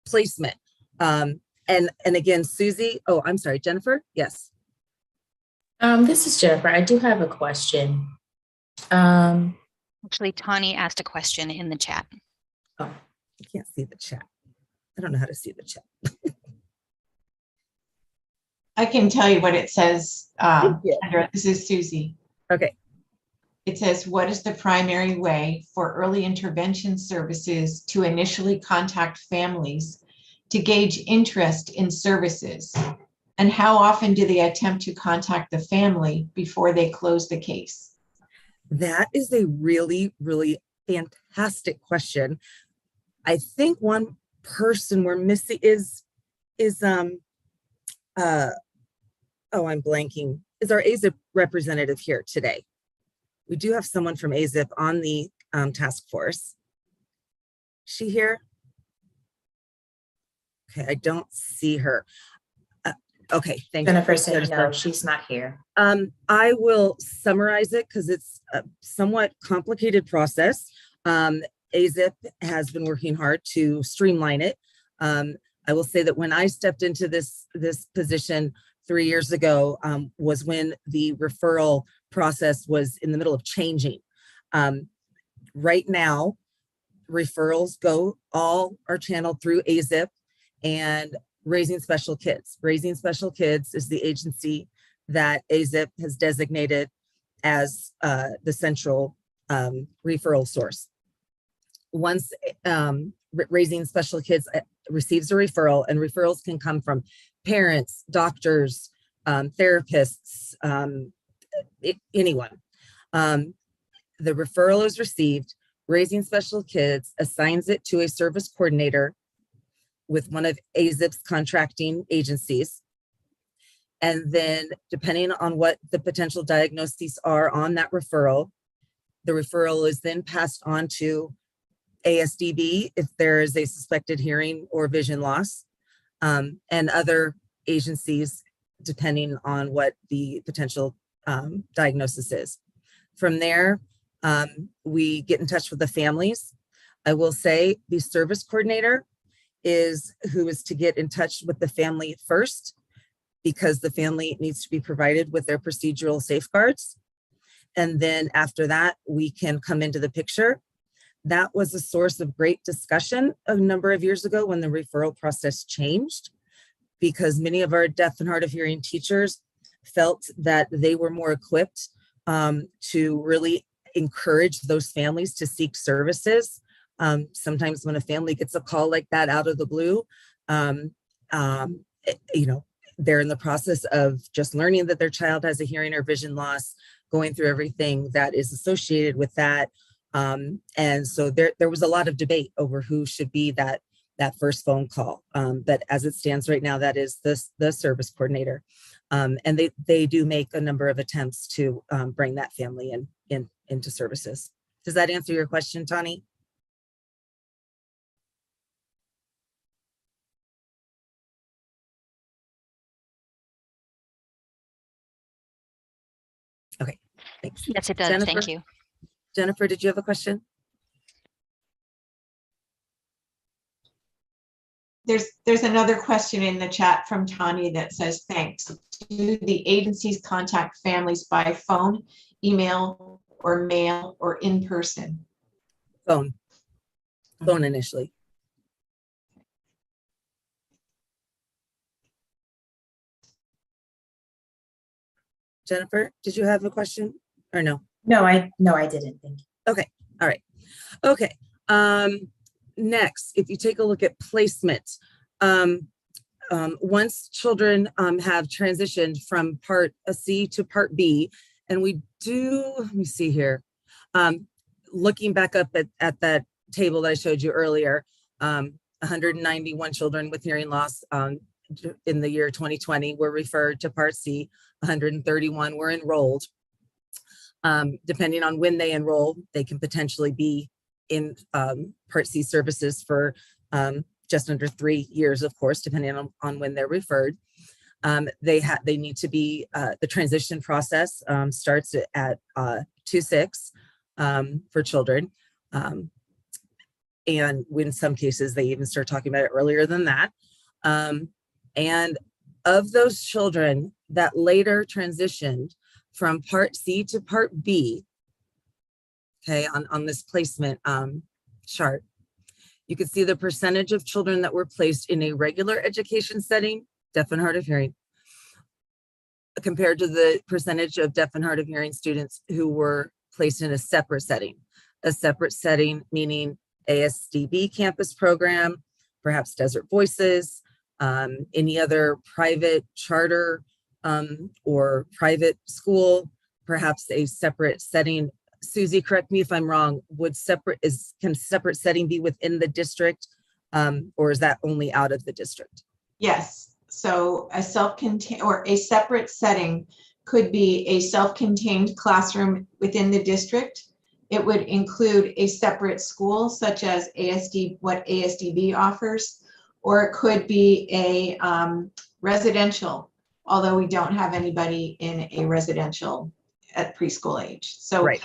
Placement. And again, Susie, oh, I'm sorry, Jennifer, yes. This is Jennifer. I do have a question. Actually, Tani asked a question in the chat. Oh, I can't see the chat. I don't know how to see the chat. I can tell you what it says. Yeah. This is Susie. Okay. It says, what is the primary way for early intervention services to initially contact families to gauge interest in services? And how often do they attempt to contact the family before they close the case? That is a really, really fantastic question. I think one person we're missing is I'm blanking, is our AZIP representative here today. We do have someone from AZIP on the task force. Is she here? Okay, I don't see her. Okay, thank you. Jennifer said no, she's not here. I will summarize it because it's a somewhat complicated process. AZIP has been working hard to streamline it. I will say that when I stepped into this position 3 years ago, was when the referral process was in the middle of changing. Right now, referrals all are channeled through AZIP and Raising Special Kids. Raising Special Kids is the agency that AZIP has designated as the central referral source. Once Raising Special Kids receives a referral, and referrals can come from parents, doctors, therapists, anyone. The referral is received. Raising Special Kids assigns it to a service coordinator with one of AZIP's contracting agencies. And then depending on what the potential diagnoses are on that referral, the referral is then passed on to ASDB if there is a suspected hearing or vision loss, and other agencies depending on what the potential diagnosis is. From there, we get in touch with the families. I will say the service coordinator is who is to get in touch with the family first, because the family needs to be provided with their procedural safeguards. And then after that, we can come into the picture. That was a source of great discussion a number of years ago when the referral process changed, because many of our deaf and hard of hearing teachers felt that they were more equipped to really encourage those families to seek services. Sometimes when a family gets a call like that out of the blue, they're in the process of just learning that their child has a hearing or vision loss, going through everything that is associated with that. And so there was a lot of debate over who should be that first phone call. But as it stands right now, that is the service coordinator. And they do make a number of attempts to bring that family into services. Does that answer your question, Tani? Okay, thanks. Yes, it does. Jennifer? Thank you. Jennifer, did you have a question? There's another question in the chat from Tanya that says, thanks. Do the agencies contact families by phone, email, or mail, or in person? Phone initially. Jennifer, did you have a question or no? No, I didn't. Thank you. Okay. All right. Okay. Next, if you take a look at placement, once children have transitioned from Part C to Part B, and we do, let me see here, looking back up at that table that I showed you earlier, 191 children with hearing loss in the year 2020 were referred to Part C, 131 were enrolled. Depending on when they enroll, they can potentially be in Part C services for just under 3 years, of course, depending on when they're referred. They need to be, the transition process starts at 2-6 for children. And in some cases, they even start talking about it earlier than that. And of those children that later transitioned from Part C to Part B, okay, on this placement chart, you can see the percentage of children that were placed in a regular education setting, deaf and hard of hearing, compared to the percentage of deaf and hard of hearing students who were placed in a separate setting. A separate setting meaning ASDB campus program, perhaps Desert Voices, any other private charter or private school, perhaps a separate setting. Susie, correct me if I'm wrong, can separate setting be within the district, or is that only out of the district? Yes, so a self-contained or a separate setting could be a self-contained classroom within the district. It would include a separate school such as what ASDB offers, or it could be a residential, although we don't have anybody in a residential at preschool age. So right.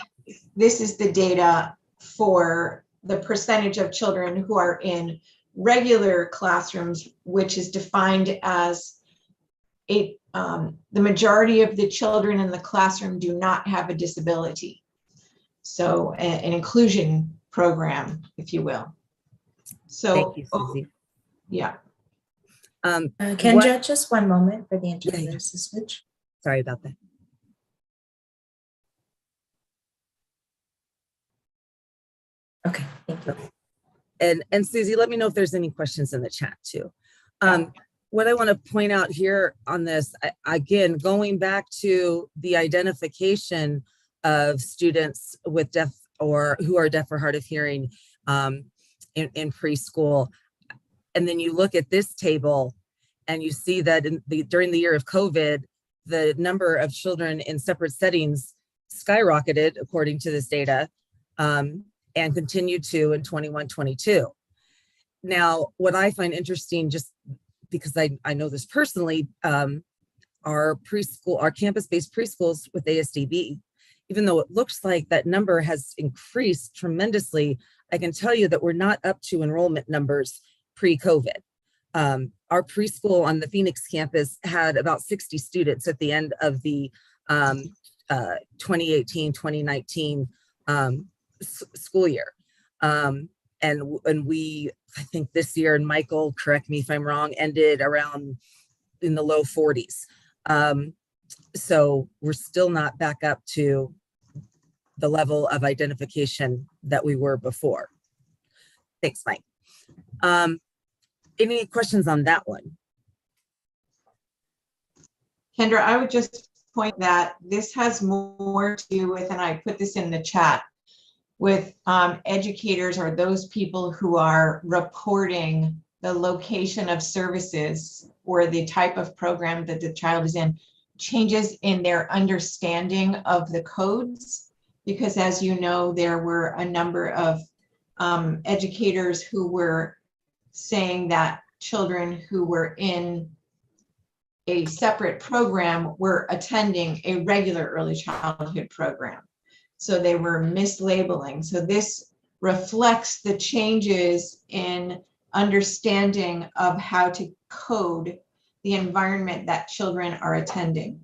This is the data for the percentage of children who are in regular classrooms, which is defined as the majority of the children in the classroom do not have a disability. So an inclusion program, if you will. So thank you, Susie. Yeah. Kendra, just one moment for the interpreters to switch. Sorry about that. Okay, thank you. And Susie, let me know if there's any questions in the chat too. What I want to point out here on this, again, going back to the identification of students with deaf or who are deaf or hard of hearing in preschool. And then you look at this table and you see that during the year of COVID, the number of children in separate settings skyrocketed according to this data, and continued to in 21-22. Now, what I find interesting, just because I know this personally, our campus-based preschools with ASDB, even though it looks like that number has increased tremendously, I can tell you that we're not up to enrollment numbers pre-COVID. Our preschool on the Phoenix campus had about 60 students at the end of the 2018-2019 school year. And we, I think this year, and Michael, correct me if I'm wrong, ended around in the low 40s. So we're still not back up to the level of identification that we were before. Thanks, Mike. Any questions on that one? Kendra, I would just point that this has more to do with, and I put this in the chat, with educators or those people who are reporting the location of services or the type of program that the child is in, changes in their understanding of the codes. Because as you know, there were a number of educators who were saying that children who were in a separate program were attending a regular early childhood program. So they were mislabeling. So this reflects the changes in understanding of how to code the environment that children are attending.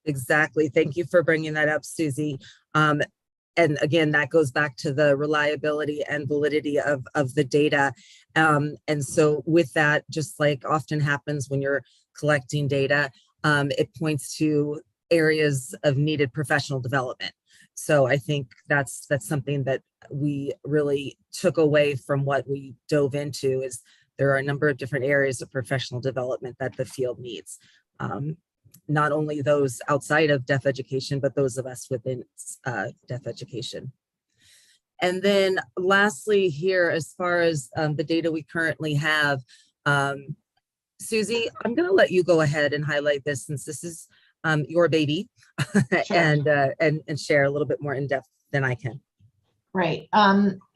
Exactly. Thank you for bringing that up, Susie. And again, that goes back to the reliability and validity of the data. And so with that, just like often happens when you're collecting data, it points to areas of needed professional development. So I think that's something that we really took away from what we dove into, is there are a number of different areas of professional development that the field needs. Not only those outside of deaf education, but those of us within deaf education. And then lastly here, as far as the data we currently have, Susie, I'm going to let you go ahead and highlight this, since this is your baby, Sure. and share a little bit more in depth than I can. Right.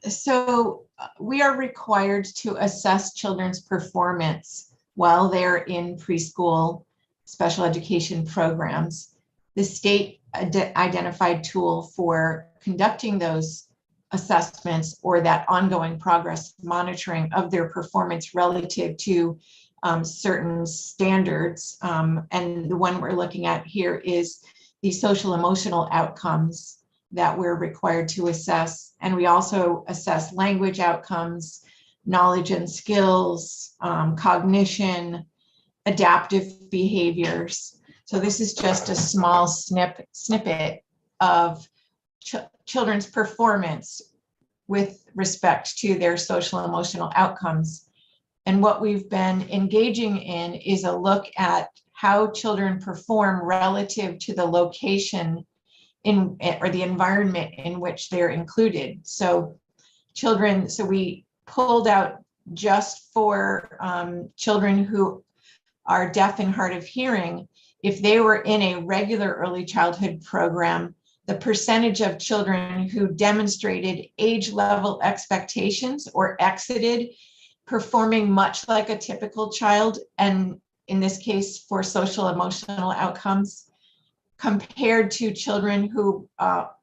So we are required to assess children's performance while they're in preschool special education programs. The state identified tool for conducting those assessments, or that ongoing progress monitoring of their performance relative to certain standards. And the one we're looking at here is the social emotional outcomes that we're required to assess. And we also assess language outcomes, knowledge and skills, cognition, adaptive behaviors. So this is just a small snippet of children's performance with respect to their social emotional outcomes. And what we've been engaging in is a look at how children perform relative to the location or the environment in which they're included. So we pulled out just for children who are deaf and hard of hearing, if they were in a regular early childhood program, the percentage of children who demonstrated age level expectations or exited performing much like a typical child, and in this case for social emotional outcomes, compared to children who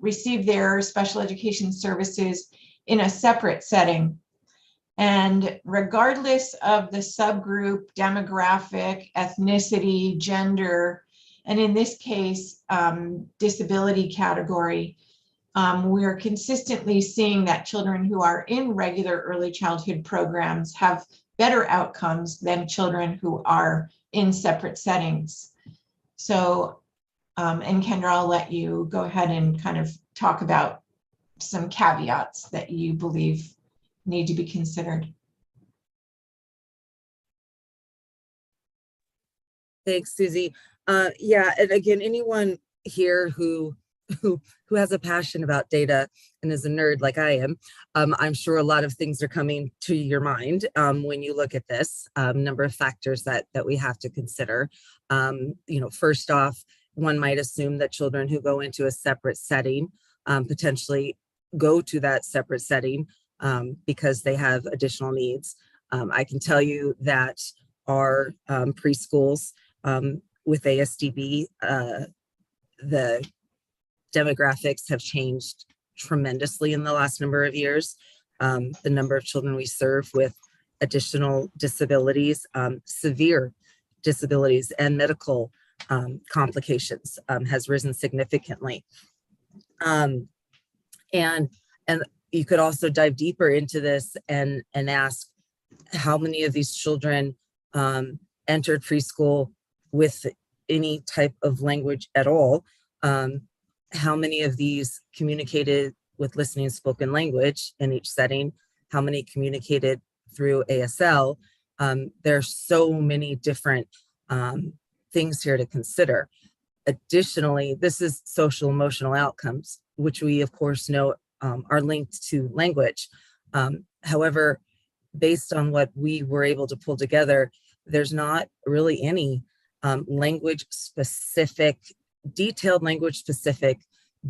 receive their special education services in a separate setting. And regardless of the subgroup, demographic, ethnicity, gender, and in this case, disability category, we are consistently seeing that children who are in regular early childhood programs have better outcomes than children who are in separate settings. So, and Kendra, I'll let you go ahead and kind of talk about some caveats that you believe need to be considered. Thanks, Susie. Yeah, and again, anyone here who has a passion about data and is a nerd like I am, I'm sure a lot of things are coming to your mind when you look at this number of factors that we have to consider. First off, one might assume that children who go into a separate setting potentially go to that separate setting because they have additional needs. I can tell you that our preschools with ASDB, the demographics have changed tremendously in the last number of years. The number of children we serve with additional disabilities, severe disabilities, and medical complications has risen significantly. And you could also dive deeper into this and ask how many of these children entered preschool with any type of language at all. How many of these communicated with listening and spoken language in each setting? How many communicated through ASL? There are so many different things here to consider. Additionally, this is social emotional outcomes, which we of course know are linked to language. However, based on what we were able to pull together, there's not really any language specific, detailed language specific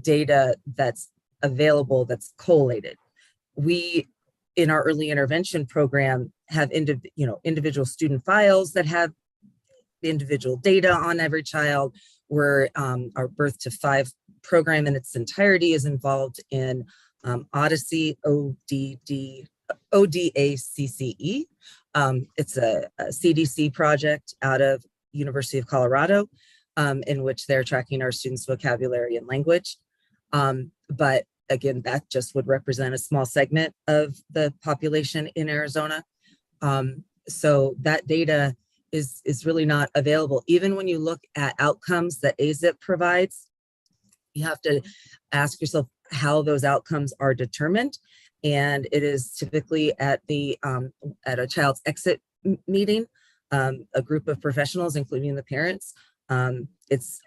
data that's available that's collated. We, in our early intervention program, have individual student files that have individual data on every child, where our Birth to 5 program in its entirety is involved in Odyssey, ODD ODACCE. It's a CDC project out of University of Colorado, in which they're tracking our students' vocabulary and language. But again, that just would represent a small segment of the population in Arizona. So that data is really not available. Even when you look at outcomes that AZIP provides, you have to ask yourself how those outcomes are determined. And it is typically at a child's exit meeting, a group of professionals, including the parents. It's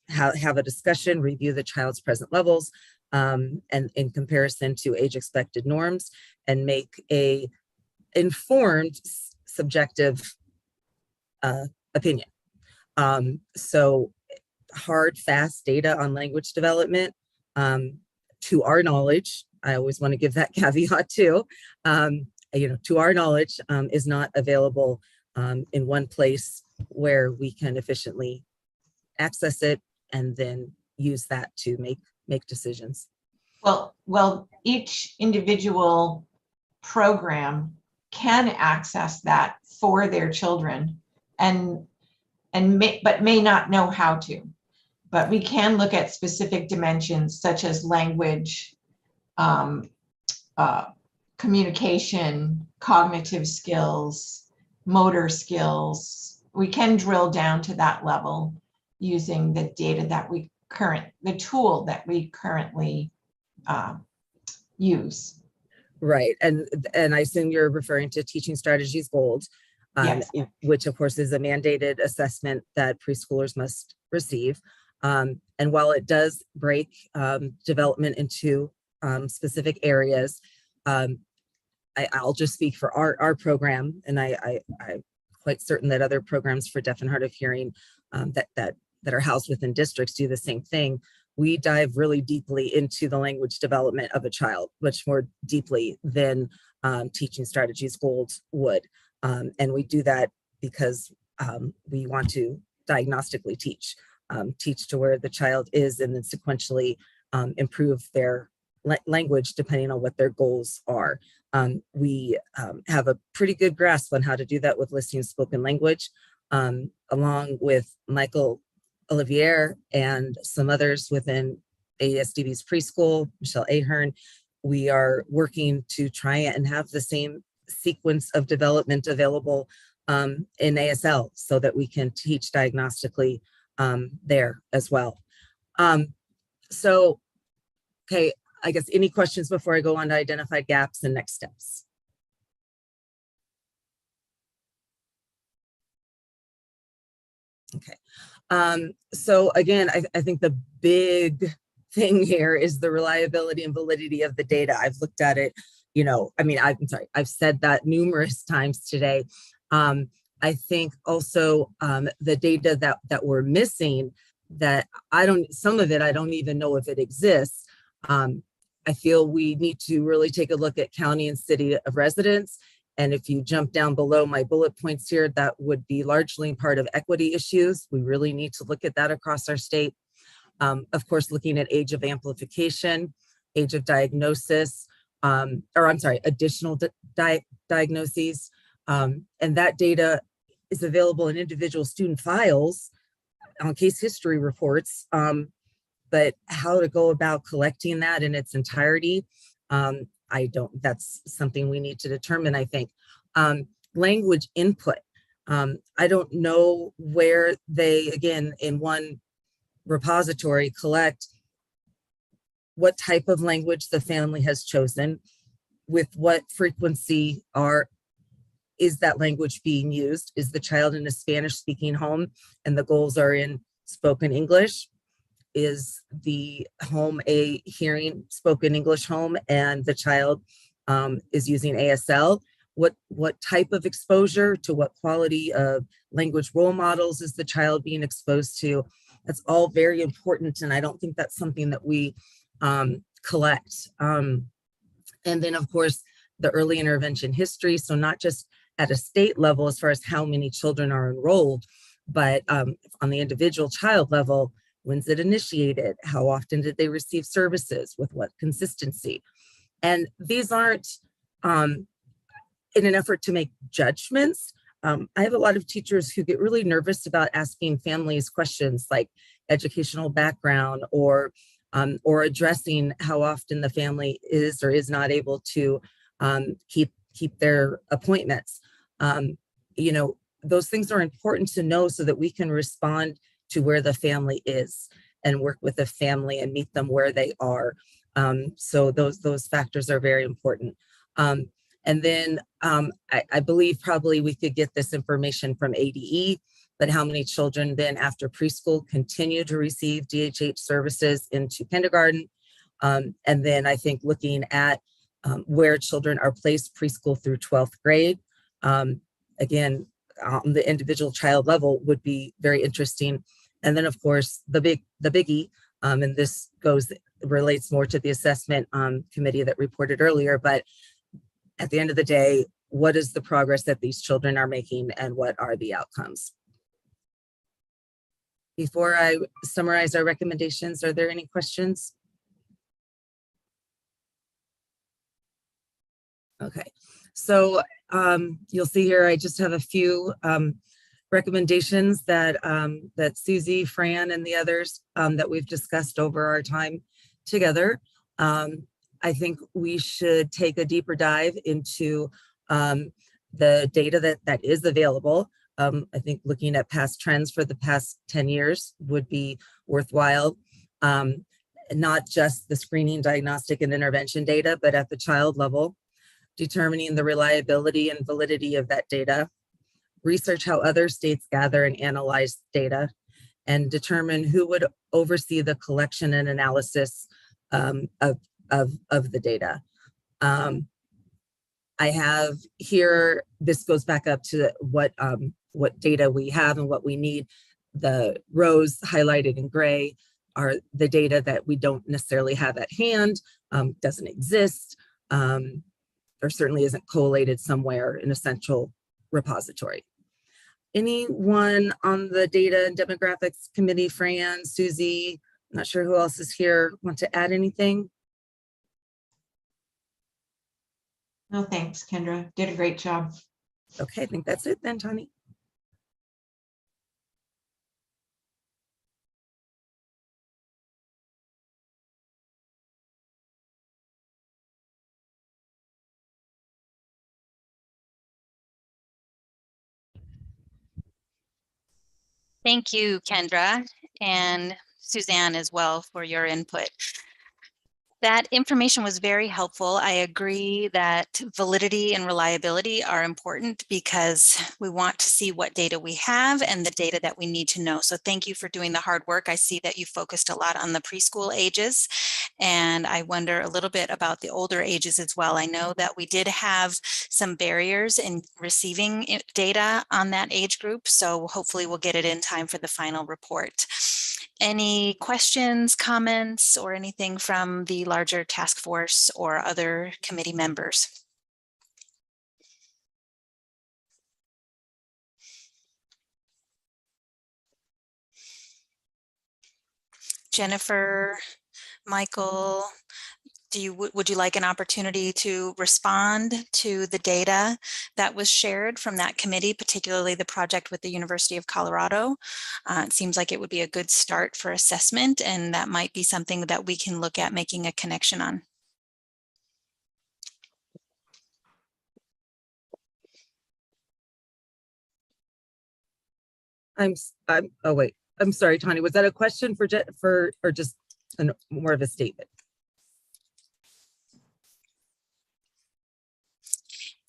have a discussion, review the child's present levels, and in comparison to age expected norms, and make a informed subjective opinion. So hard, fast data on language development, to our knowledge, I always want to give that caveat too, to our knowledge, is not available in one place where we can efficiently access it and then use that to make decisions. Well, each individual program can access that for their children but may not know how to. But we can look at specific dimensions such as language, communication, cognitive skills, motor skills. We can drill down to that level using the data that the tool that we currently use. Right, and I assume you're referring to Teaching Strategies Gold, Yes. which of course is a mandated assessment that preschoolers must receive. And while it does break development into specific areas, I'll just speak for our program, and I'm quite certain that other programs for deaf and hard of hearing that are housed within districts do the same thing. We dive really deeply into the language development of a child, much more deeply than Teaching Strategies Gold would. And we do that because we want to diagnostically teach to where the child is, and then sequentially improve their language depending on what their goals are. We have a pretty good grasp on how to do that with listening and spoken language, along with Michael Olivier and some others within ASDB's preschool, Michelle Ahern. We are working to try and have the same sequence of development available in ASL so that we can teach diagnostically there as well. So, okay, I guess any questions before I go on to identify gaps and next steps? Okay, so again, I think the big thing here is the reliability and validity of the data. I've looked at it, I'm sorry, I've said that numerous times today. I think also the data that we're missing, that some of it, I don't even know if it exists. I feel we need to really take a look at county and city of residence. And if you jump down below my bullet points here, that would be largely part of equity issues. We really need to look at that across our state. Of course, looking at age of amplification, age of diagnosis, additional diagnoses. And that data is available in individual student files on case history reports. But how to go about collecting that in its entirety, that's something we need to determine, I think. Language input. I don't know where they, again, in one repository, collect what type of language the family has chosen, with what frequency is that language being used? Is the child in a Spanish speaking home and the goals are in spoken English? Is the home a hearing spoken English home and the child is using ASL? What type of exposure to what quality of language role models is the child being exposed to? That's all very important, and I don't think that's something that we collect. And then, of course, the early intervention history. So not just at a state level as far as how many children are enrolled, but on the individual child level, when's it initiated? How often did they receive services? With what consistency? And these aren't in an effort to make judgments. I have a lot of teachers who get really nervous about asking families questions like educational background or addressing how often the family is or is not able to keep their appointments. You know, those things are important to know so that we can respond to where the family is and work with the family and meet them where they are. So those factors are very important. And then I believe probably we could get this information from ADE, but how many children then after preschool continue to receive DHH services into kindergarten. And then I think looking at where children are placed preschool through 12th grade. Again, on the individual child level would be very interesting. And then of course, the biggie, and this relates more to the assessment committee that reported earlier, but at the end of the day, what is the progress that these children are making and what are the outcomes? Before I summarize our recommendations, are there any questions? Okay, so you'll see here, I just have a few recommendations that that Susie, Fran, and the others that we've discussed over our time together. I think we should take a deeper dive into the data that is available. I think looking at past trends for the past 10 years would be worthwhile. Not just the screening, diagnostic, and intervention data, but at the child level, determining the reliability and validity of that data, research how other states gather and analyze data, and determine who would oversee the collection and analysis of the data. I have here, this goes back up to what data we have and what we need. The rows highlighted in gray are the data that we don't necessarily have at hand, doesn't exist, or certainly isn't collated somewhere in a central repository. Anyone on the data and demographics committee, Fran, Susie, I'm not sure who else is here, want to add anything? No, thanks, Kendra. Did a great job. Okay, I think that's it then, Tani. Thank you, Kendra, and Suzanne as well for your input. That information was very helpful. I agree that validity and reliability are important because we want to see what data we have and the data that we need to know. So thank you for doing the hard work. I see that you focused a lot on the preschool ages, and I wonder a little bit about the older ages as well. I know that we did have some barriers in receiving data on that age group, so hopefully we'll get it in time for the final report. Any questions, comments, or anything from the larger task force or other committee members? Jennifer, Michael, would you like an opportunity to respond to the data that was shared from that committee, particularly the project with the University of Colorado? It seems like it would be a good start for assessment, and that might be something that we can look at making a connection on. Oh wait, I'm sorry, Tani, was that a question for or just more of a statement?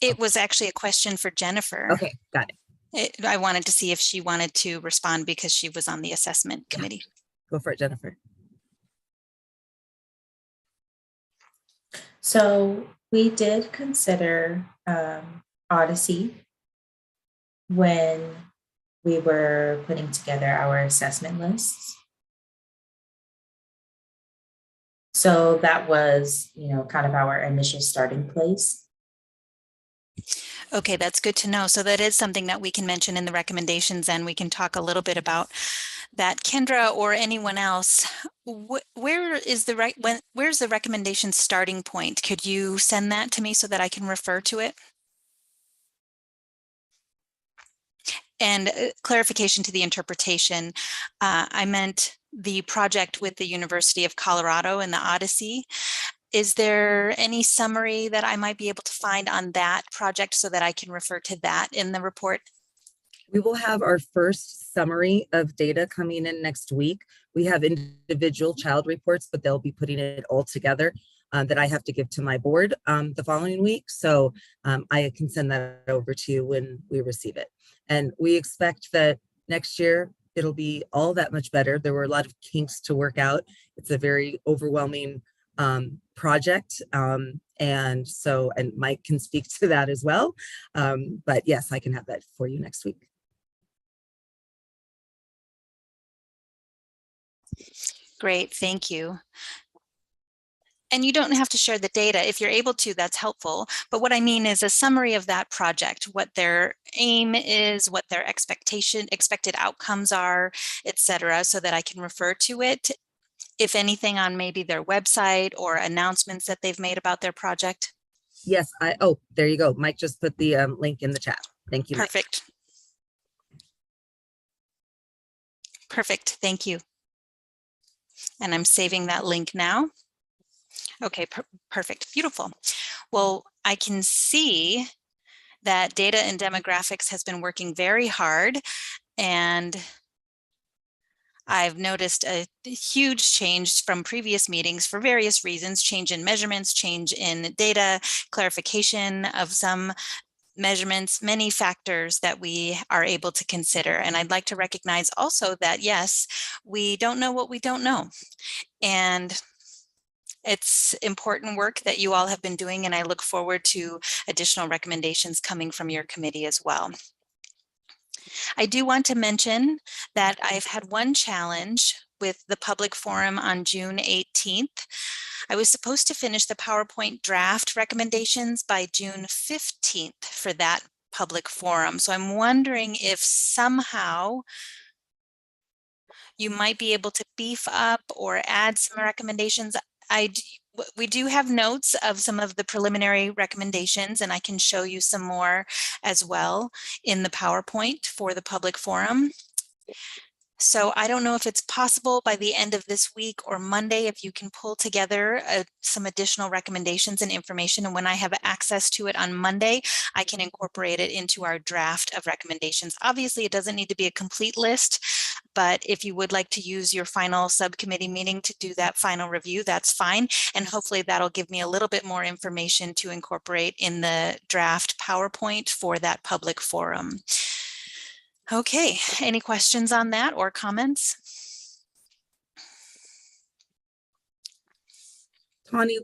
It was actually a question for Jennifer. Okay, got it. I wanted to see if she wanted to respond because she was on the assessment committee. Go for it, Jennifer. So we did consider Odyssey when we were putting together our assessment lists. So that was, kind of our initial starting place. Okay, that's good to know. So that is something that we can mention in the recommendations, and we can talk a little bit about that. Kendra or anyone else, where's the recommendation starting point? Could you send that to me so that I can refer to it? And clarification to the interpretation, I meant the project with the University of Colorado and the Odyssey. Is there any summary that I might be able to find on that project so that I can refer to that in the report? We will have our first summary of data coming in next week. We have individual child reports, but they'll be putting it all together that I have to give to my board the following week. So I can send that over to you when we receive it. And we expect that next year it'll be all that much better. There were a lot of kinks to work out. It's a very overwhelming project. And Mike can speak to that as well. But yes, I can have that for you next week. Great, thank you. And you don't have to share the data. If you're able to, that's helpful. But what I mean is a summary of that project, what their aim is, what their expected outcomes are, et cetera, so that I can refer to it, if anything, on maybe their website or announcements that they've made about their project. Yes, oh, there you go. Mike just put the link in the chat. Thank you, Mike. Perfect. Perfect, thank you. And I'm saving that link now. Okay, perfect, beautiful. Well, I can see that data and demographics has been working very hard, and I've noticed a huge change from previous meetings for various reasons: change in measurements, change in data, clarification of some measurements, many factors that we are able to consider. And I'd like to recognize also that, yes, we don't know what we don't know. And it's important work that you all have been doing, and I look forward to additional recommendations coming from your committee as well. I do want to mention that I've had one challenge with the public forum on June 18th. I was supposed to finish the PowerPoint draft recommendations by June 15th for that public forum. So I'm wondering if somehow you might be able to beef up or add some recommendations. We do have notes of some of the preliminary recommendations, and I can show you some more as well in the PowerPoint for the public forum. So I don't know if it's possible by the end of this week or Monday, if you can pull together some additional recommendations and information. And when I have access to it on Monday, I can incorporate it into our draft of recommendations. Obviously, it doesn't need to be a complete list, but if you would like to use your final subcommittee meeting to do that final review, that's fine. And hopefully that'll give me a little bit more information to incorporate in the draft PowerPoint for that public forum. Okay, any questions on that or comments? Tawny,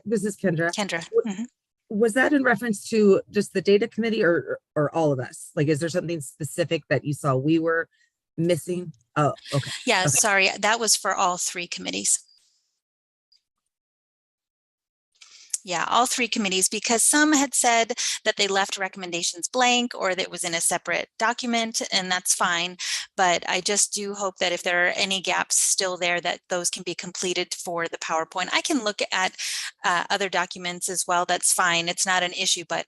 this is Kendra. Kendra. Was that in reference to just the data committee or all of us? Like, is there something specific that you saw we were missing? Oh, okay. Yeah, okay. Sorry, that was for all three committees. Yeah, all three committees, because some had said that they left recommendations blank or that it was in a separate document, and that's fine. But I just do hope that if there are any gaps still there, that those can be completed for the PowerPoint. I can look at other documents as well. That's fine. It's not an issue, but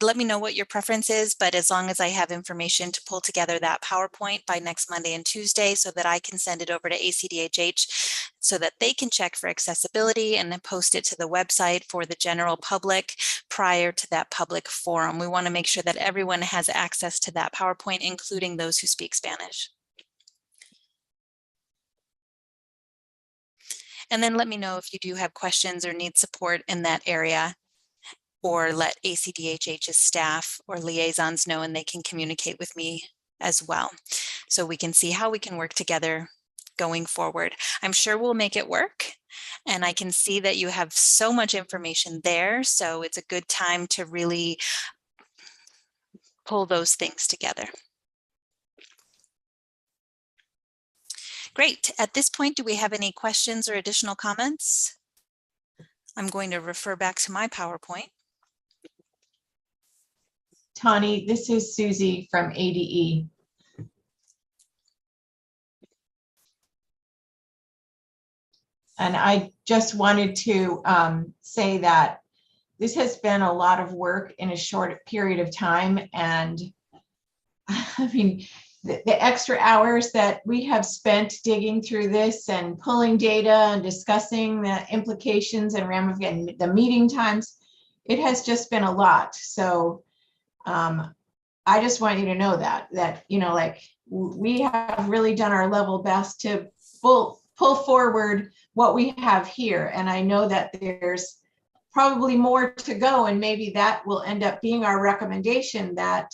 let me know what your preference is. But as long as I have information to pull together that PowerPoint by next Monday and Tuesday so that I can send it over to ACDHH so that they can check for accessibility and then post it to the website for the general public prior to that public forum. We want to make sure that everyone has access to that PowerPoint, including those who speak Spanish. And then let me know if you do have questions or need support in that area, or let ACDHH's staff or liaisons know and they can communicate with me as well, so we can see how we can work together going forward. I'm sure we'll make it work. And I can see that you have so much information there. So it's a good time to really pull those things together. Great. At this point, do we have any questions or additional comments? I'm going to refer back to my PowerPoint. Tawny, this is Susie from ADE. And I just wanted to say that this has been a lot of work in a short period of time. And I mean, the extra hours that we have spent digging through this and pulling data and discussing the implications and ramifications, the meeting times, it has just been a lot. So I just want you to know that, you know, like we have really done our level best to pull forward what we have here. And I know that there's probably more to go, and maybe that will end up being our recommendation, that,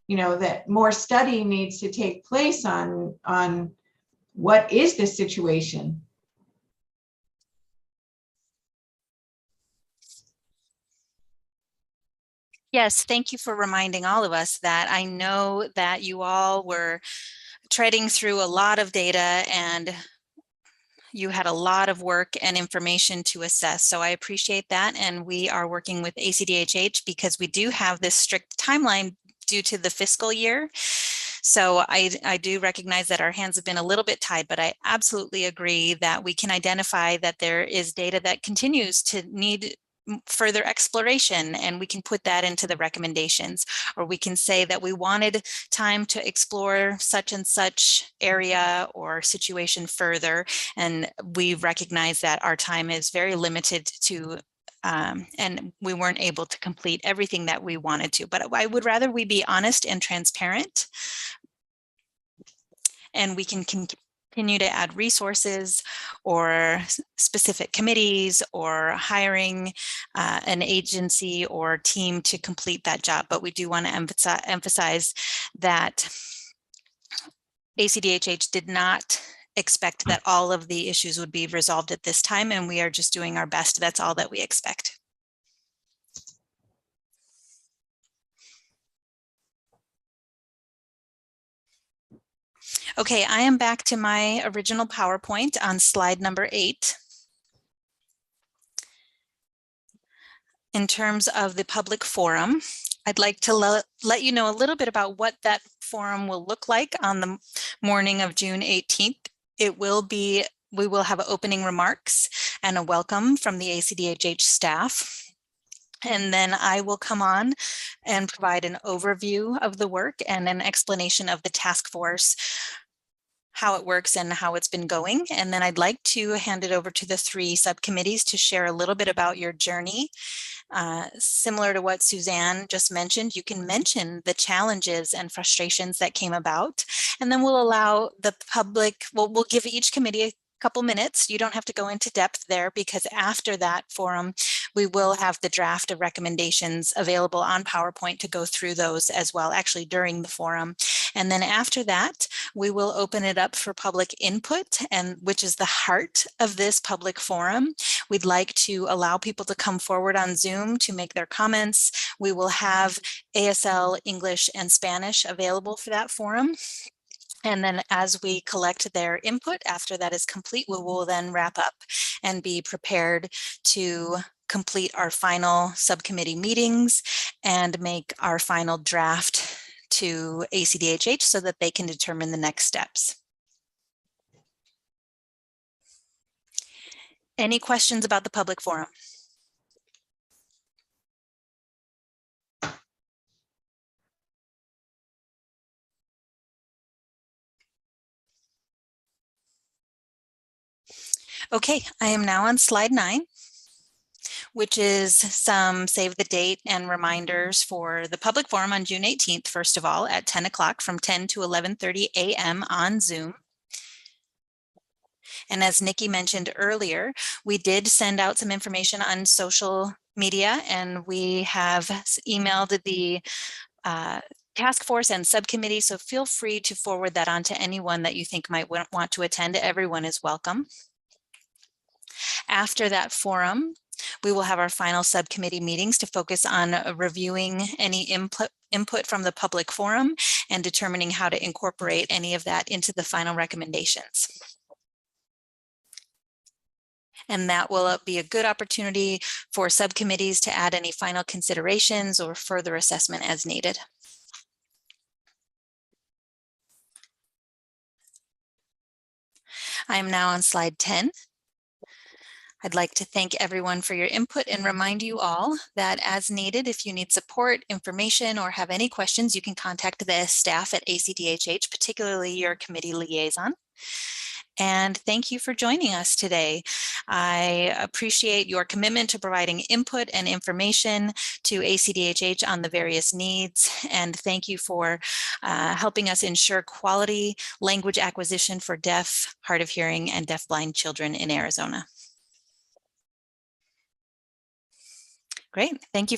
you know, that more study needs to take place on what is the situation. Yes, thank you for reminding all of us that. I know that you all were treading through a lot of data and you had a lot of work and information to assess. So I appreciate that. And we are working with ACDHH because we do have this strict timeline due to the fiscal year. So I do recognize that our hands have been a little bit tied, but I absolutely agree that we can identify that there is data that continues to need further exploration, and we can put that into the recommendations, or we can say that we wanted time to explore such and such area or situation further, and we recognize that our time is very limited to and we weren't able to complete everything that we wanted to. But I would rather we be honest and transparent, and we can continue to add resources or specific committees or hiring an agency or team to complete that job. But we do want to emphasize that ACDHH did not expect that all of the issues would be resolved at this time, and we are just doing our best. That's all that we expect. Okay, I am back to my original PowerPoint on slide number 8. In terms of the public forum, I'd like to let you know a little bit about what that forum will look like on the morning of June 18th. We will have opening remarks and a welcome from the ACDHH staff. And then I will come on and provide an overview of the work and an explanation of the task force, how it works and how it's been going. And then I'd like to hand it over to the 3 subcommittees to share a little bit about your journey. Similar to what Suzanne just mentioned, you can mention the challenges and frustrations that came about, and then we'll allow the public, we'll give each committee a couple minutes. You don't have to go into depth there, because after that forum, we will have the draft of recommendations available on PowerPoint to go through those as well, actually during the forum. And then after that, we will open it up for public input, and which is the heart of this public forum. We'd like to allow people to come forward on Zoom to make their comments. We will have ASL, English, and Spanish available for that forum. And then as we collect their input, after that is complete, we will then wrap up and be prepared to complete our final subcommittee meetings and make our final draft to ACDHH so that they can determine the next steps. Any questions about the public forum? Okay, I am now on slide 9, which is some save the date and reminders for the public forum on June 18th, first of all, at 10 o'clock from 10 to 11:30 a.m. on Zoom. And as Nikki mentioned earlier, we did send out some information on social media, and we have emailed the task force and subcommittee, so feel free to forward that on to anyone that you think might want to attend. Everyone is welcome. After that forum, we will have our final subcommittee meetings to focus on reviewing any input from the public forum and determining how to incorporate any of that into the final recommendations. And that will be a good opportunity for subcommittees to add any final considerations or further assessment as needed. I am now on slide 10. I'd like to thank everyone for your input and remind you all that as needed, if you need support, information, or have any questions, you can contact the staff at ACDHH, particularly your committee liaison. And thank you for joining us today. I appreciate your commitment to providing input and information to ACDHH on the various needs. And thank you for helping us ensure quality language acquisition for deaf, hard of hearing, and deafblind children in Arizona. Great. Thank you.